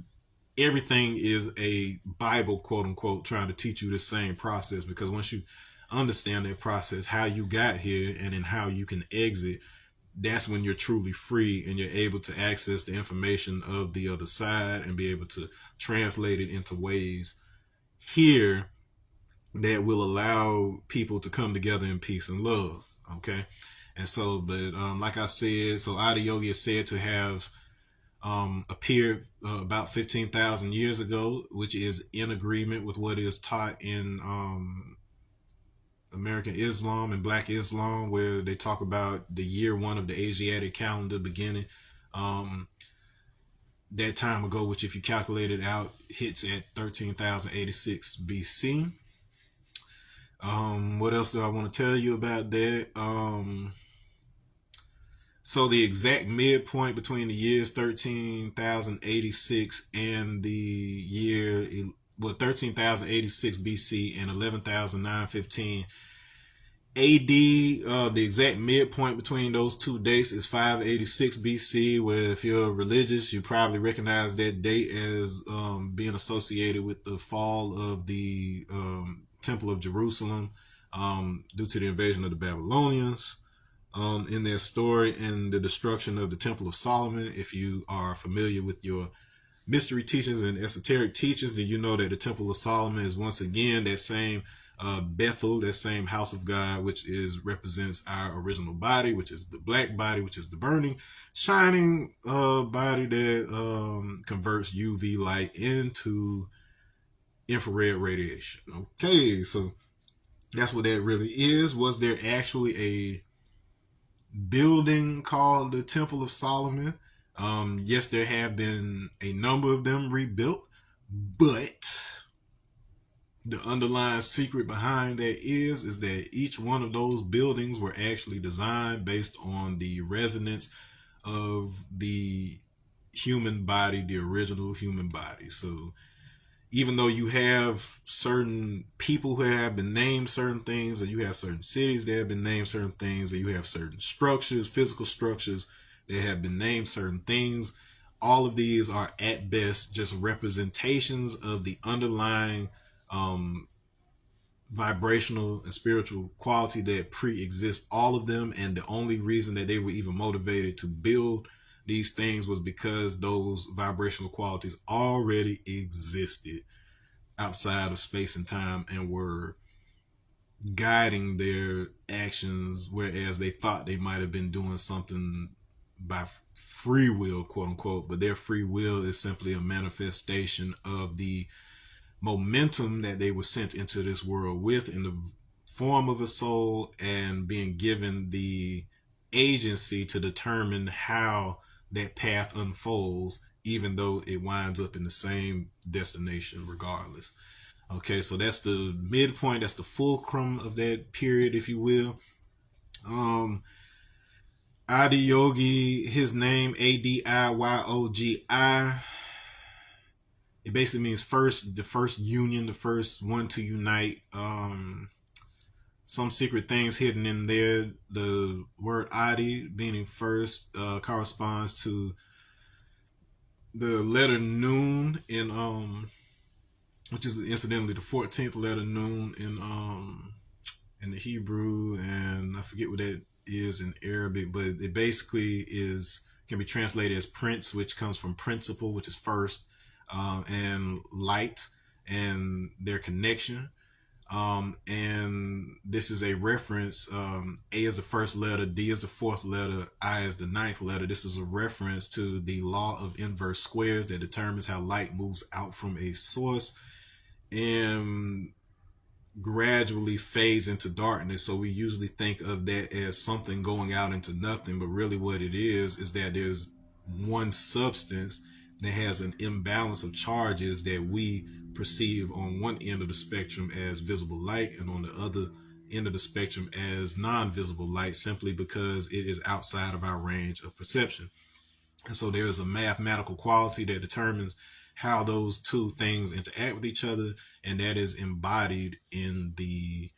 everything is a Bible, quote unquote, trying to teach you the same process. Because once you understand that process, how you got here and then how you can exit, that's when you're truly free and you're able to access the information of the other side and be able to translate it into ways here that will allow people to come together in peace and love. Okay. And so, but like I said, so Adi Yogi is said to have appeared about 15,000 years ago, which is in agreement with what is taught in American Islam and Black Islam, where they talk about the year one of the Asiatic calendar beginning that time ago, which if you calculate it out, hits at 13,086 BC. What else do I want to tell you about that? So the exact midpoint between the years 13,086 and the year, well, 13,086 BC and 11,915 AD, the exact midpoint between those two dates is 586 BC, where if you're religious, you probably recognize that date as being associated with the fall of the Temple of Jerusalem due to the invasion of the Babylonians. In their story and the destruction of the Temple of Solomon. If you are familiar with your mystery teachings and esoteric teachings, then you know that the Temple of Solomon is once again that same Bethel, that same house of God, which is represents our original body, which is the black body, which is the burning, shining body that converts UV light into infrared radiation. Okay, so that's what that really is. Was there actually a building called the Temple of Solomon? Yes, there have been a number of them rebuilt, but the underlying secret behind that is that each one of those buildings were actually designed based on the resonance of the human body, the original human body. So even though you have certain people who have been named certain things, or you have certain cities that have been named certain things, or you have certain structures, physical structures that have been named certain things, all of these are at best just representations of the underlying vibrational and spiritual quality that pre-exists all of them. And the only reason that they were even motivated to build these things was because those vibrational qualities already existed outside of space and time and were guiding their actions, whereas they thought they might have been doing something by free will, quote unquote, but their free will is simply a manifestation of the momentum that they were sent into this world with in the form of a soul, and being given the agency to determine how that path unfolds, even though it winds up in the same destination regardless. Okay, so that's the midpoint, that's the fulcrum of that period, if you will. Adi Yogi, his name Adiyyogi, it basically means first, the first union, the first one to unite. Some secret things hidden in there. The word Adi, meaning first, corresponds to the letter Nun in which is incidentally the 14th letter Nun in the Hebrew, and I forget what that is in Arabic, but it basically can be translated as prince, which comes from principle, which is first, and light and their connection. And this is a reference. A is the first letter, D is the fourth letter, I is the ninth letter. This is a reference to the law of inverse squares that determines how light moves out from a source and gradually fades into darkness. So we usually think of that as something going out into nothing, but really what it is that there's one substance that has an imbalance of charges that we perceive on one end of the spectrum as visible light and on the other end of the spectrum as non-visible light, simply because it is outside of our range of perception. And so there is a mathematical quality that determines how those two things interact with each other, and that is embodied in the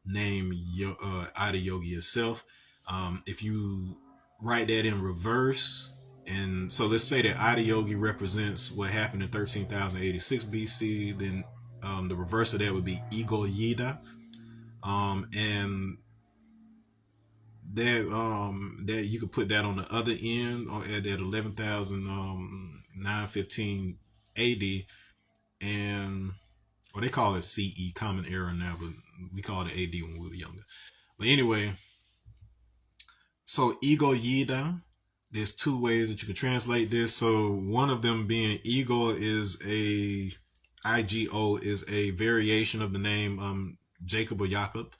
name Adiyogi itself. If you write that in reverse, and so let's say that Adiyogi represents what happened in 13,086 BC, then the reverse of that would be Ego Yida. And that you could put that on the other end or at that 11,915 AD, and or they call it CE, Common Era now, but we called it AD when we were younger. But anyway, so ego yida, there's two ways that you can translate this. So one of them being ego is a IGO is a variation of the name Jacob or Jacob.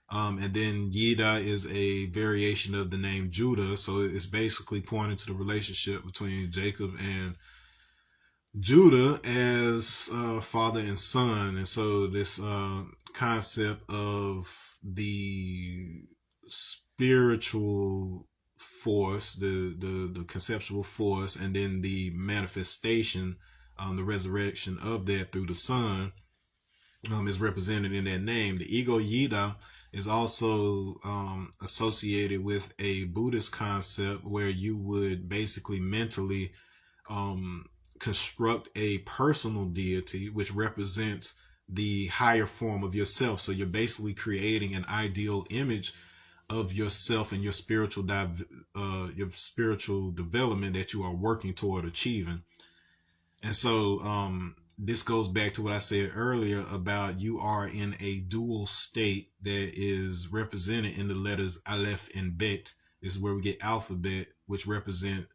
And then Yida is a variation of the name Judah. So it's basically pointing to the relationship between Jacob and Judah as father and son. And so this concept of the spiritual force, the conceptual force, and then the manifestation, the resurrection of that through the son, is represented in that name. The ego Yida is also associated with a Buddhist concept where you would basically mentally construct a personal deity which represents the higher form of yourself. So you're basically creating an ideal image of yourself and your your spiritual development that you are working toward achieving. And so this goes back to what I said earlier about you are in a dual state that is represented in the letters Aleph and Bet. This is where we get alphabet, which represent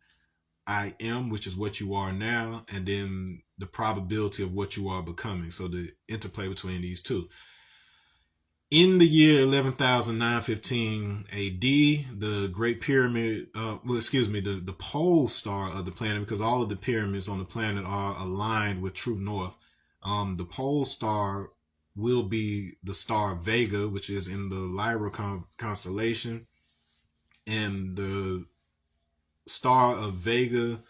I am, which is what you are now, and then the probability of what you are becoming. So the interplay between these two. In the year 11,915 AD, the Great Pyramid, the pole star of the planet, because all of the pyramids on the planet are aligned with true north. The pole star will be the star Vega, which is in the Lyra constellation. And the star of Vega,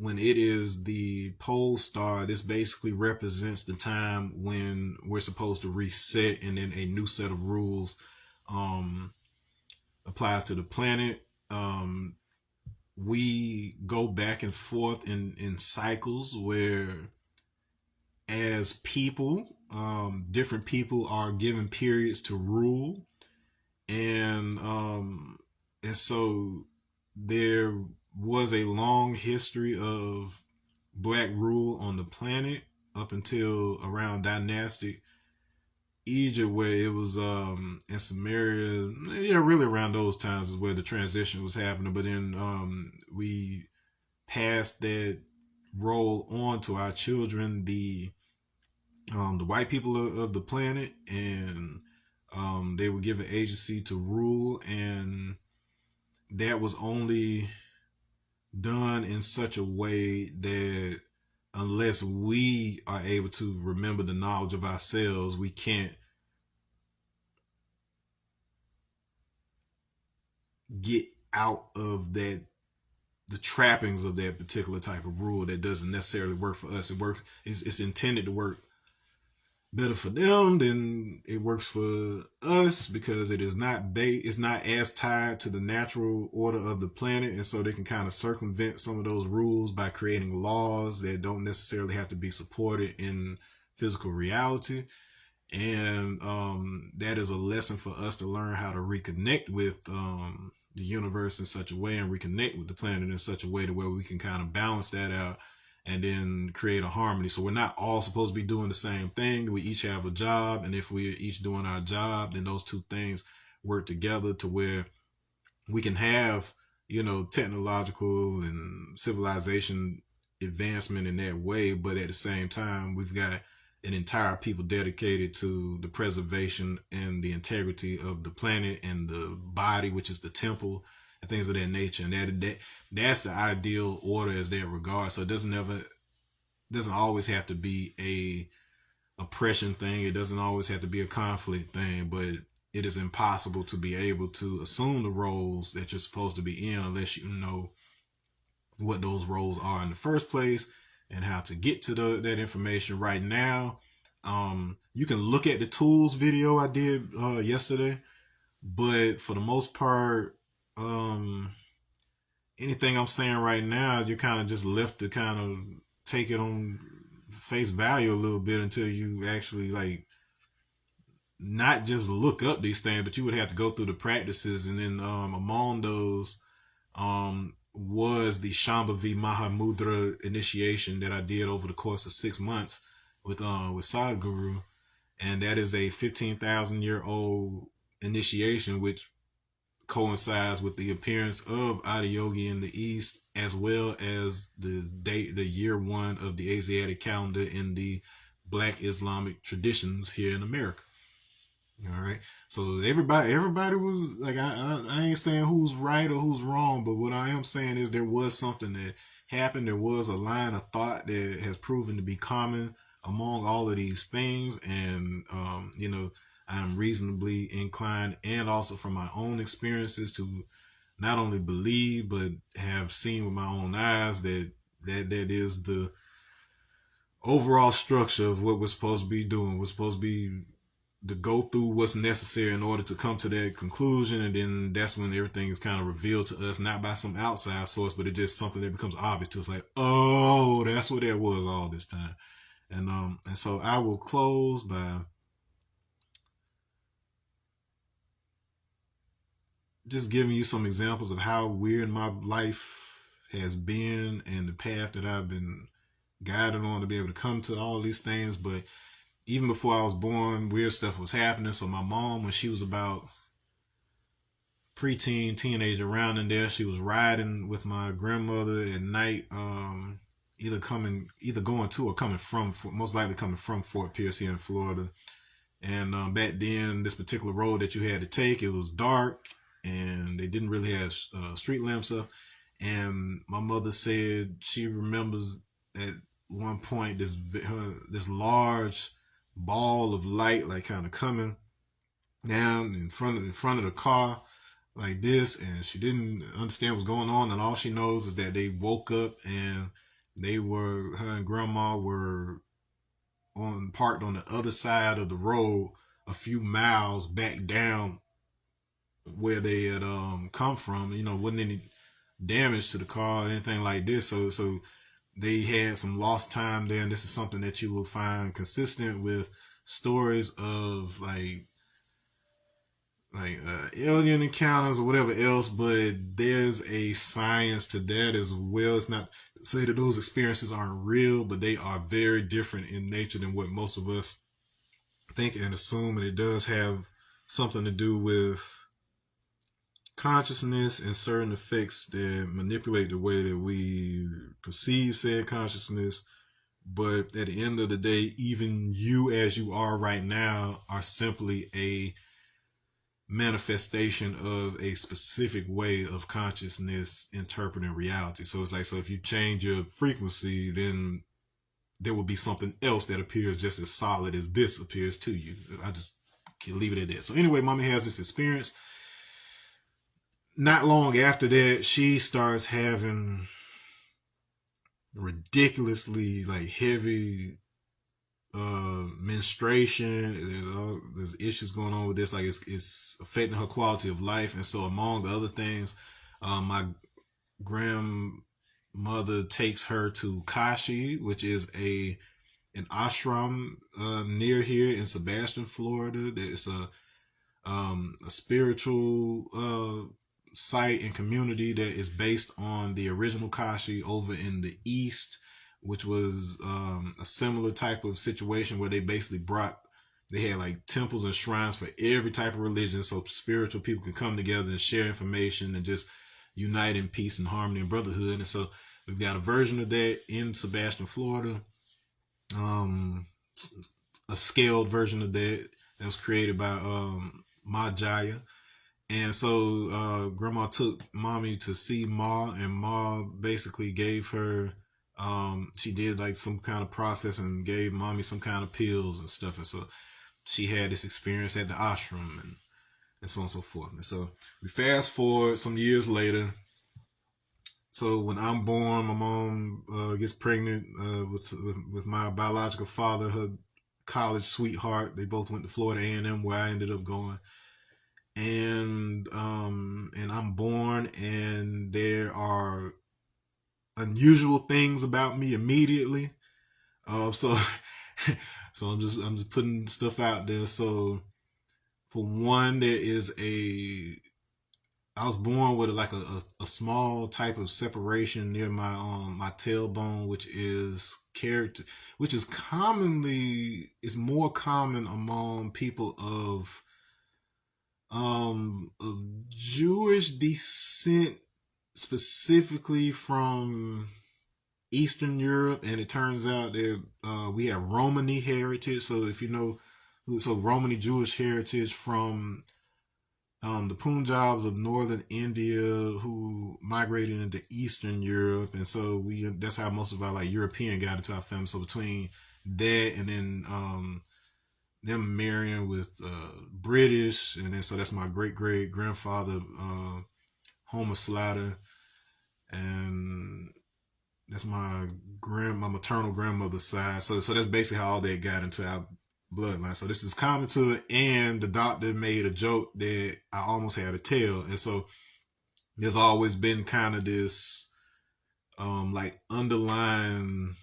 when it is the pole star, this basically represents the time when we're supposed to reset, and then a new set of rules applies to the planet. We go back and forth in cycles where, as people, different people are given periods to rule, and so there was a long history of black rule on the planet up until around dynastic Egypt, where it was in Samaria, yeah, really around those times is where the transition was happening. But then we passed that role on to our children, the white people of the planet, and they were given agency to rule, and that was only done in such a way that unless we are able to remember the knowledge of ourselves, we can't get out of that, the trappings of that particular type of rule that doesn't necessarily work for us. It's intended to work better for them than it works for us, because it is it's not as tied to the natural order of the planet, and so they can kind of circumvent some of those rules by creating laws that don't necessarily have to be supported in physical reality. And that is a lesson for us to learn how to reconnect with the universe in such a way, and reconnect with the planet in such a way to where we can kind of balance that out and then create a harmony. So we're not all supposed to be doing the same thing. We each have a job, and if we're each doing our job, then those two things work together to where we can have, technological and civilization advancement in that way. But at the same time, we've got an entire people dedicated to the preservation and the integrity of the planet and the body, which is the temple, and things of that nature. And that's the ideal order as that regard. So it doesn't always have to be a oppression thing. It doesn't always have to be a conflict thing, but it is impossible to be able to assume the roles that you're supposed to be in unless you know what those roles are in the first place and how to get to that information. Right now, you can look at the tools video I did yesterday, but for the most part, anything I'm saying right now, you're kind of just left to kind of take it on face value a little bit until you actually like not just look up these things, but you would have to go through the practices. And then among those was the Shambhavi Mahamudra initiation that I did over the course of 6 months with Sadhguru, and that is a 15,000-year-old initiation, which coincides with the appearance of Adiyogi in the East, as well as the year one of the Asiatic calendar in the Black Islamic traditions here in America. All right. So everybody was like, I ain't saying who's right or who's wrong, but what I am saying is there was something that happened. There was a line of thought that has proven to be common among all of these things. And, I'm reasonably inclined, and also from my own experiences, to not only believe, but have seen with my own eyes that is the overall structure of what we're supposed to be doing. We're supposed to be to go through what's necessary in order to come to that conclusion, and then that's when everything is kind of revealed to us, not by some outside source, but it's just something that becomes obvious to us, like, oh, that's what that was all this time. And so I will close by just giving you some examples of how weird my life has been and the path that I've been guided on to be able to come to all these things. But even before I was born, weird stuff was happening. So my mom, when she was about preteen, teenage, around in there, she was riding with my grandmother at night, either going to or coming from, most likely coming from Fort Pierce here in Florida. And back then, this particular road that you had to take, it was dark, and they didn't really have street lamps up. And my mother said she remembers at one point this large ball of light, like kind of coming down in front of the car like this, and she didn't understand what's going on. And all she knows is that they woke up and her and grandma were parked on the other side of the road, a few miles back down where they had come from. Wasn't any damage to the car or anything like this. So they had some lost time there, and this is something that you will find consistent with stories of like alien encounters or whatever else. But there's a science to that as well. It's not to say that those experiences aren't real, but they are very different in nature than what most of us think and assume. And it does have something to do with consciousness and certain effects that manipulate the way that we perceive said consciousness. But at the end of the day, even you as you are right now are simply a manifestation of a specific way of consciousness interpreting reality. So it's like, so if you change your frequency, then there will be something else that appears just as solid as this appears to you. I just can leave it at that. So anyway, mommy has this experience. Not long after that, she starts having ridiculously like heavy menstruation. There's issues going on with this, like it's affecting her quality of life. And so among other things, my grandmother takes her to Kashi, which is an ashram near here in Sebastian, Florida. It's a spiritual site and community that is based on the original Kashi over in the East, which was a similar type of situation where they had like temples and shrines for every type of religion, so spiritual people could come together and share information and just unite in peace and harmony and brotherhood. And so we've got a version of that in Sebastian, Florida, a scaled version of that was created by Majaya. And so grandma took mommy to see Ma, and Ma basically gave her she did like some kind of process and gave mommy some kind of pills and stuff. And so she had this experience at the ashram, and so on and so forth. And so we fast forward some years later. So when I'm born, my mom gets pregnant with my biological father, her college sweetheart. They both went to Florida A&M, where I ended up going. And I'm born, and there are unusual things about me immediately. So so I'm just putting stuff out there. So for one, there is a I was born with like a small type of separation near my tailbone, which is commonly is more common among people of Jewish descent, specifically from Eastern Europe. And it turns out that we have Romani heritage. So if you know, so Romani Jewish heritage from the Punjabs of northern India who migrated into Eastern Europe, and so that's how most of our like European got into our family. So between that and then them marrying with British, and then so that's my great great grandfather Homer Slatter, and that's my maternal grandmother's side. So that's basically how all that got into our bloodline. So this is common to it, and the doctor made a joke that I almost had to tell, and so there's always been kind of this like underlying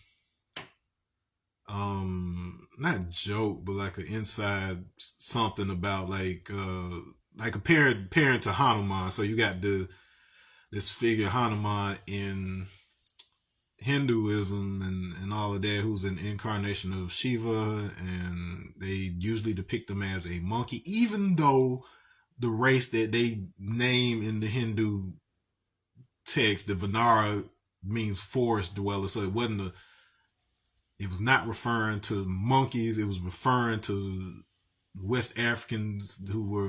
not joke, but like an inside something about like a parent to Hanuman. So you got this figure Hanuman in Hinduism and all of that, who's an incarnation of Shiva, and they usually depict him as a monkey, even though the race that they name in the Hindu text, the Vanara, means forest dweller. So it was not referring to monkeys. It was referring to West Africans who were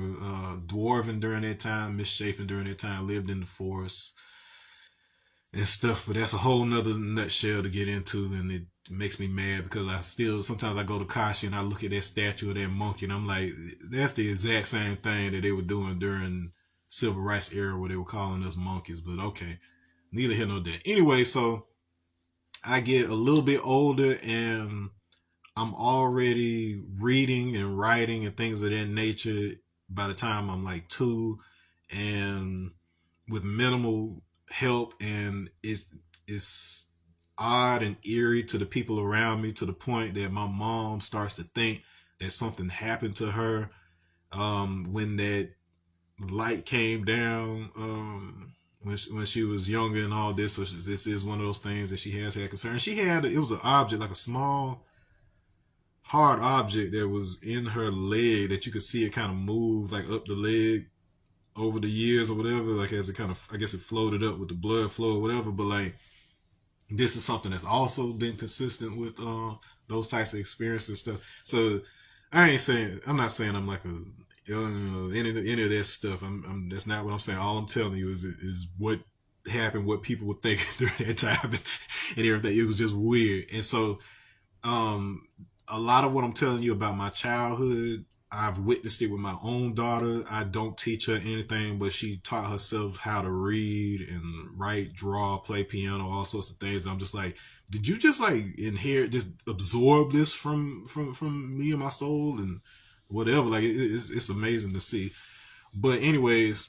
dwarven during that time, misshapen during that time, lived in the forests and stuff. But that's a whole nother nutshell to get into, and it makes me mad because sometimes I go to Kashi and I look at that statue of that monkey, and I'm like, that's the exact same thing that they were doing during civil rights era, where they were calling us monkeys. But okay, neither here nor there. Anyway, so I get a little bit older, and I'm already reading and writing and things of that nature by the time I'm like 2, and with minimal help, and it's odd and eerie to the people around me, to the point that my mom starts to think that something happened to her when that light came down when she was younger and all this. So this is one of those things that she has had concern. It was an object, like a small hard object that was in her leg, that you could see it kind of move like up the leg over the years or whatever, like as it kind of, I guess it floated up with the blood flow or whatever. But like, this is something that's also been consistent with those types of experiences and stuff. So I'm not saying I'm like any of that stuff. That's not what I'm saying. All I'm telling you is what happened, what people were thinking during that time, and everything. It was just weird. And so um a lot of what I'm telling you about my childhood, I've witnessed it with my own daughter. I don't teach her anything, but she taught herself how to read and write, draw, play piano, all sorts of things. And I'm just like, did you just like inherit, just absorb this from me and my soul and whatever? Like it's amazing to see. But anyways,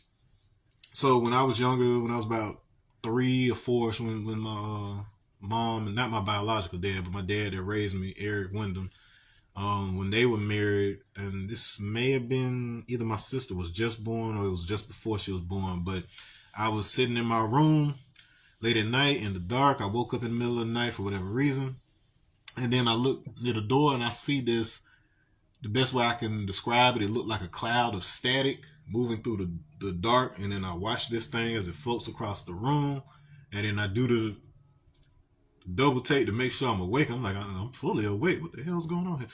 so when I was younger, when I was about 3 or 4, when my mom, and not my biological dad, but my dad that raised me, Eric Wyndham, when they were married, and this may have been either my sister was just born or it was just before she was born, but I was sitting in my room late at night in the dark. I woke up in the middle of the night for whatever reason, and then I look near the door and I see this. The best way I can describe it, it looked like a cloud of static moving through the dark, and then I watch this thing as it floats across the room, and then I do the double take to make sure I'm awake. I'm like, I'm fully awake. What the hell's going on here?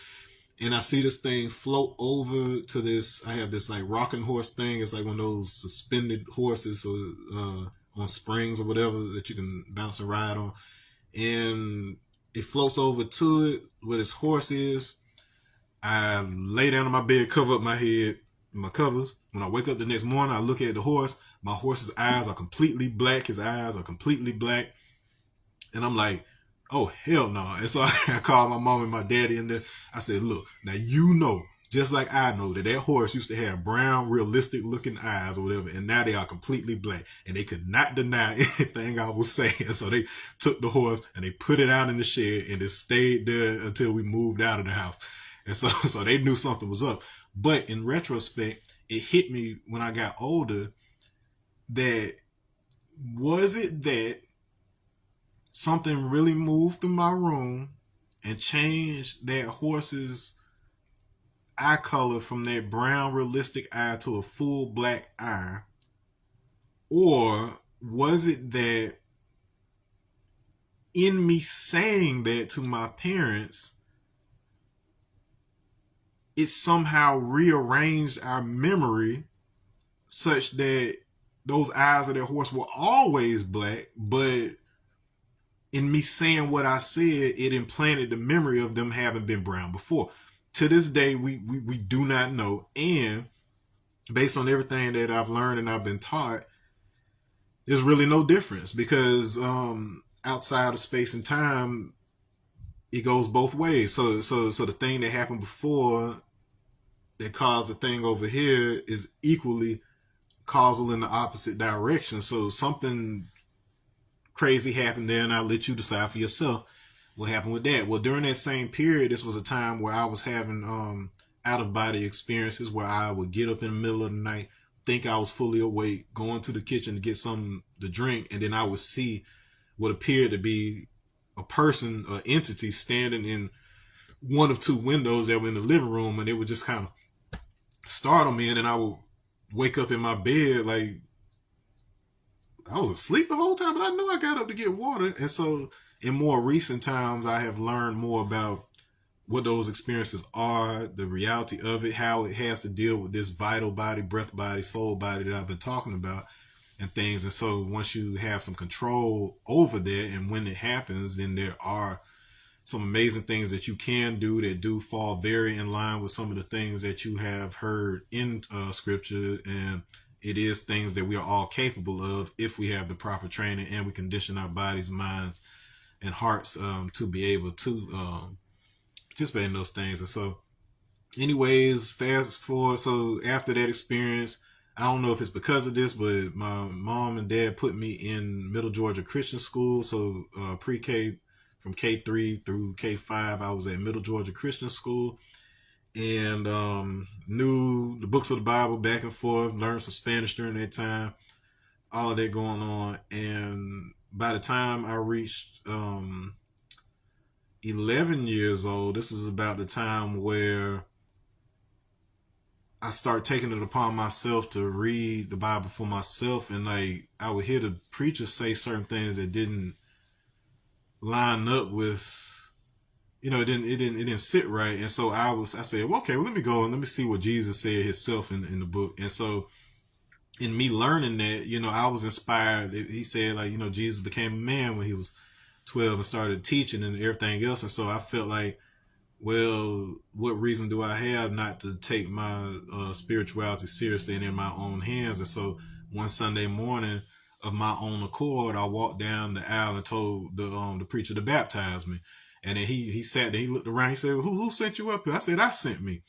and I see this thing float over to this. I have this like rocking horse thing. It's like one of those suspended horses or on springs or whatever that you can bounce and ride on. And it floats over to it where this horse is. I lay down on my bed, cover up my head, my covers. When I wake up the next morning, I look at the horse. My horse's eyes are completely black. His eyes are completely black. And I'm like, oh, hell no. And so I called my mom and my daddy in there. I said, look, now you know, just like I know, that horse used to have brown, realistic looking eyes or whatever. And now they are completely black. And they could not deny anything I was saying. So they took the horse and they put it out in the shed and it stayed there until we moved out of the house. And so they knew something was up. But in retrospect, it hit me when I got older that was it that something really moved through my room and changed that horse's eye color from that brown realistic eye to a full black eye? Or was it that in me saying that to my parents, it somehow rearranged our memory such that those eyes of that horse were always black, but in me saying what I said, it implanted the memory of them having been brown before. To this day, we do not know. And based on everything that I've learned and I've been taught, there's really no difference because outside of space and time, it goes both ways. So the thing that happened before that caused the thing over here is equally causal in the opposite direction. So something crazy happened there, and I'll let you decide for yourself what happened with that. Well, during that same period, this was a time where I was having out of body experiences where I would get up in the middle of the night, think I was fully awake, go into the kitchen to get something to drink, and then I would see what appeared to be a person, an entity standing in one of two windows that were in the living room, and it would just kind of startle me, and then I would wake up in my bed like I was asleep the whole time, but I know I got up to get water. And so in more recent times, I have learned more about what those experiences are, the reality of it, how it has to deal with this vital body, breath body, soul body that I've been talking about and things. And so once you have some control over that, and when it happens, then there are some amazing things that you can do that do fall very in line with some of the things that you have heard in scripture. And it is things that we are all capable of if we have the proper training and we condition our bodies, minds, and hearts to be able to participate in those things. And so, anyways, fast forward. So after that experience, I don't know if it's because of this, but my mom and dad put me in Middle Georgia Christian School. So pre-K, from K3 through K5, I was at Middle Georgia Christian School. And knew the books of the Bible back and forth, learned some Spanish during that time, all of that going on. And by the time I reached 11 years old, this is about the time where I start taking it upon myself to read the Bible for myself. And like I would hear the preacher say certain things that didn't line up with, it didn't sit right. And so I said, well, okay, well, let me go and let me see what Jesus said himself in the book. And so in me learning that, I was inspired. He said, like, Jesus became a man when he was 12 and started teaching and everything else. And so I felt like, well, what reason do I have not to take my spirituality seriously and in my own hands? And so one Sunday morning, of my own accord, I walked down the aisle and told the preacher to baptize me. And then he sat there, he looked around, he said, who sent you up here? I said, I sent me.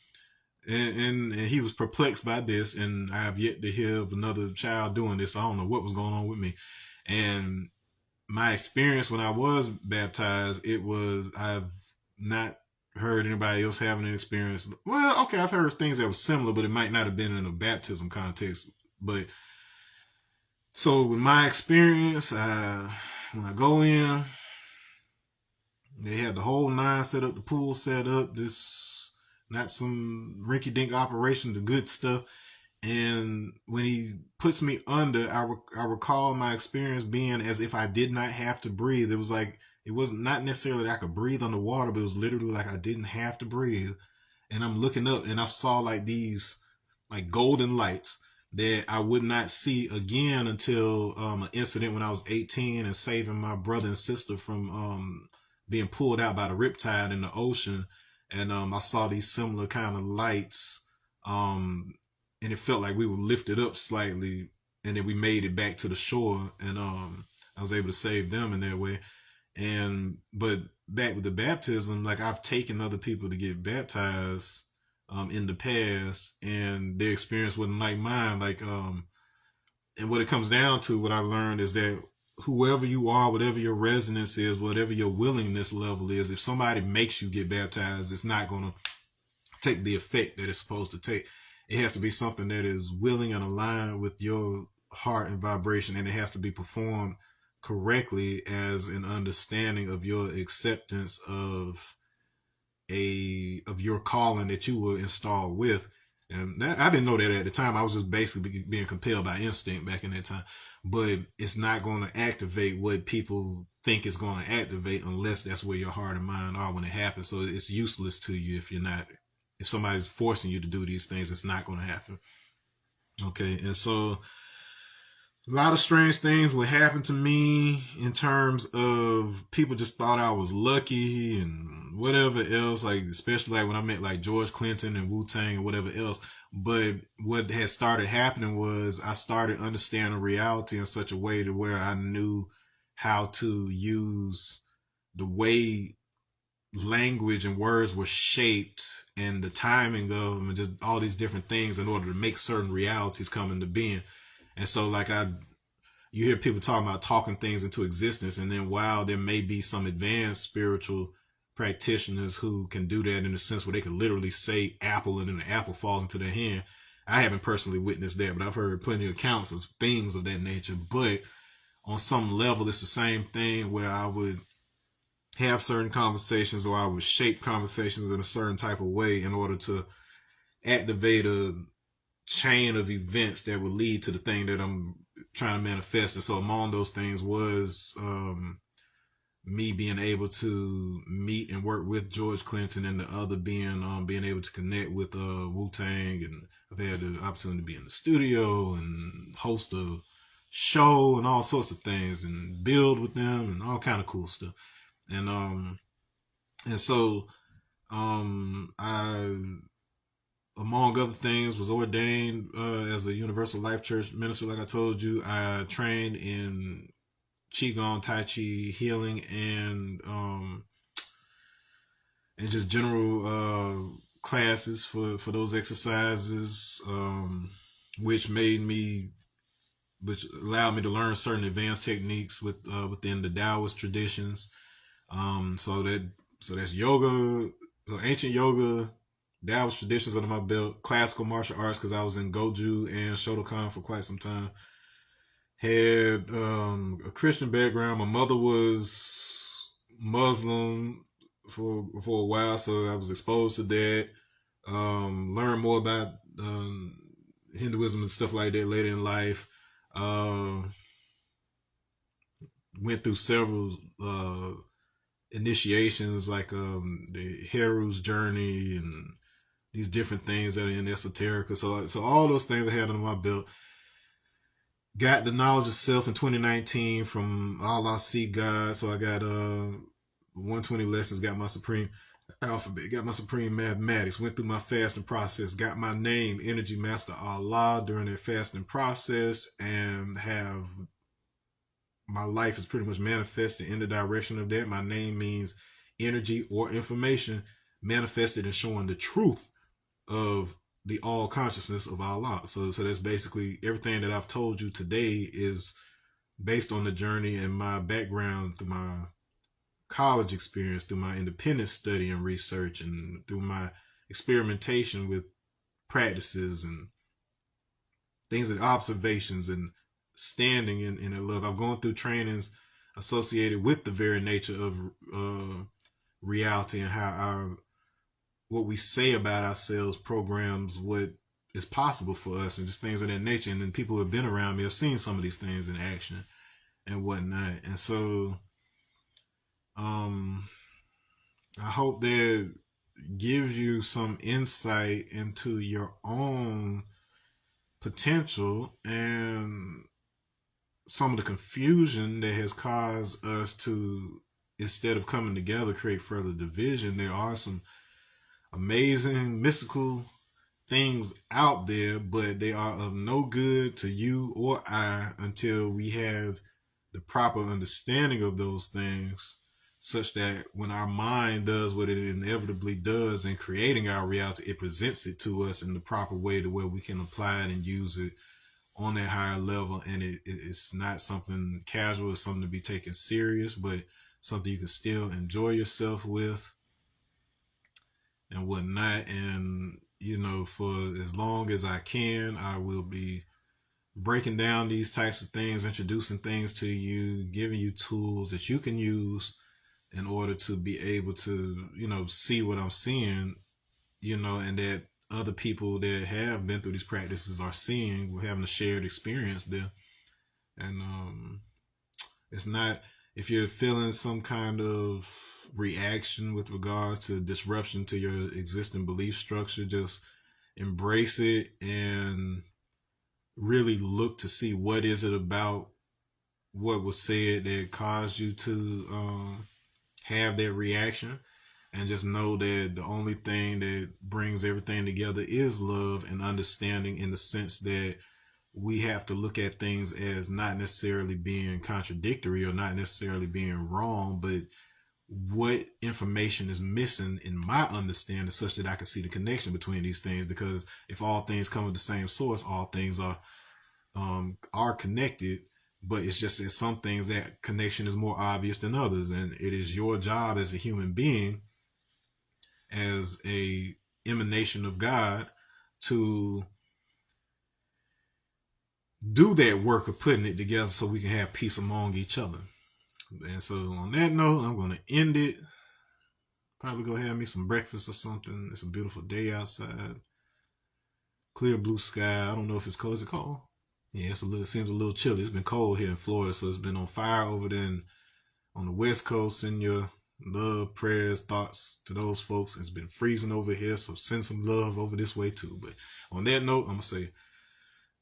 And he was perplexed by this, and I have yet to hear of another child doing this. So I don't know what was going on with me. And my experience when I was baptized, I've not heard anybody else having an experience. Well, okay, I've heard things that were similar, but it might not have been in a baptism context. But so with my experience, when I go in, they had the whole nine set up, the pool set up, this, not some rinky dink operation, the good stuff. And when he puts me under, I recall my experience being as if I did not have to breathe. It was like, it was not necessarily that I could breathe underwater, but it was literally like I didn't have to breathe. and I'm looking up, and I saw like these like golden lights that I would not see again until an incident when I was 18 and saving my brother and sister from being pulled out by the riptide in the ocean. And I saw these similar kind of lights, um, and it felt like we were lifted up slightly, and then we made it back to the shore, and I was able to save them in that way. And but back with the baptism, like I've taken other people to get baptized in the past, and their experience wasn't like mine. Like and what it comes down to, what I learned is that whoever you are, whatever your resonance is, whatever your willingness level is, if somebody makes you get baptized, it's not going to take the effect that it's supposed to take. It has to be something that is willing and aligned with your heart and vibration, and it has to be performed correctly as an understanding of your acceptance of your calling that you were installed with. And that, I didn't know that at the time. I was just basically being compelled by instinct back in that time. But it's not going to activate what people think it's going to activate unless that's where your heart and mind are when it happens. So it's useless to you if you're not, if somebody's forcing you to do these things, it's not going to happen. Okay. And so a lot of strange things would happen to me in terms of people just thought I was lucky and whatever else, like especially like when I met like George Clinton and Wu Tang and whatever else. But what had started happening was I started understanding reality in such a way to where I knew how to use the way language and words were shaped and the timing of them and just all these different things in order to make certain realities come into being. And so like you hear people talking about talking things into existence, and then while there may be some advanced spiritual practitioners who can do that in a sense where they could literally say apple and then the apple falls into their hand, I haven't personally witnessed that, but I've heard plenty of accounts of things of that nature. But on some level it's the same thing where I would have certain conversations, or I would shape conversations in a certain type of way in order to activate a chain of events that would lead to the thing that I'm trying to manifest. And so among those things was me being able to meet and work with George Clinton, and the other being able to connect with Wu Tang, and I've had the opportunity to be in the studio and host a show and all sorts of things and build with them and all kind of cool stuff. And so I, among other things, was ordained as a Universal Life Church minister. Like I told you, I trained in qigong, tai chi, healing, and just general classes for those exercises, which made me, which allowed me to learn certain advanced techniques within the Taoist traditions. So that's yoga, so ancient yoga, Taoist traditions under my belt, classical martial arts because I was in Goju and Shotokan for quite some time. Had a Christian background. My mother was Muslim for a while, so I was exposed to that. Learned more about Hinduism and stuff like that later in life. Went through several initiations like the Hero's journey and these different things that are in esoterica. So all those things I had under my belt. Got the knowledge of self in 2019 from Allah See God. So I got 120 lessons, got my supreme alphabet, got my supreme mathematics, went through my fasting process, got my name, Energy Master Allah, during that fasting process, and have my life is pretty much manifested in the direction of that. My name means energy or information manifested and showing the truth of the all consciousness of Allah. So that's basically everything that I've told you today is based on the journey and my background through my college experience, through my independent study and research, and through my experimentation with practices and things like observations and standing in a love. I've gone through trainings associated with the very nature of reality and how what we say about ourselves programs what is possible for us and just things of that nature. And then people who have been around me have seen some of these things in action and whatnot. And so I hope that gives you some insight into your own potential and some of the confusion that has caused us to, instead of coming together, create further division. There are some amazing mystical things out there, but they are of no good to you or I until we have the proper understanding of those things, such that when our mind does what it inevitably does in creating our reality, it presents it to us in the proper way to where we can apply it and use it on that higher level. And it's not something casual, it's something to be taken serious, but something you can still enjoy yourself with and whatnot. And, you know, for as long as I can, I will be breaking down these types of things, introducing things to you, giving you tools that you can use in order to be able to, you know, see what I'm seeing, you know, and that other people that have been through these practices are seeing. We're having a shared experience there. And it's not, if you're feeling some kind of reaction with regards to disruption to your existing belief structure, just embrace it and really look to see what is it about what was said that caused you to have that reaction, and just know that the only thing that brings everything together is love and understanding, in the sense that we have to look at things as not necessarily being contradictory or not necessarily being wrong, but what information is missing in my understanding such that I can see the connection between these things. Because if all things come with the same source, all things are connected, but it's just that some things that connection is more obvious than others. And it is your job as a human being, as a emanation of God, to do that work of putting it together so we can have peace among each other. And so on that note, I'm going to end it. Probably go have me some breakfast or something. It's a beautiful day outside. Clear blue sky. I don't know if it's cold. Is it cold? Yeah, it seems a little chilly. It's been cold here in Florida, so it's been on fire over there on the West Coast. Send your love, prayers, thoughts to those folks. It's been freezing over here, so send some love over this way too. But on that note, I'm going to say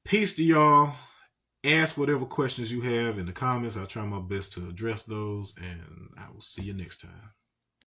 peace to y'all. Ask whatever questions you have in the comments. I'll try my best to address those, and I will see you next time.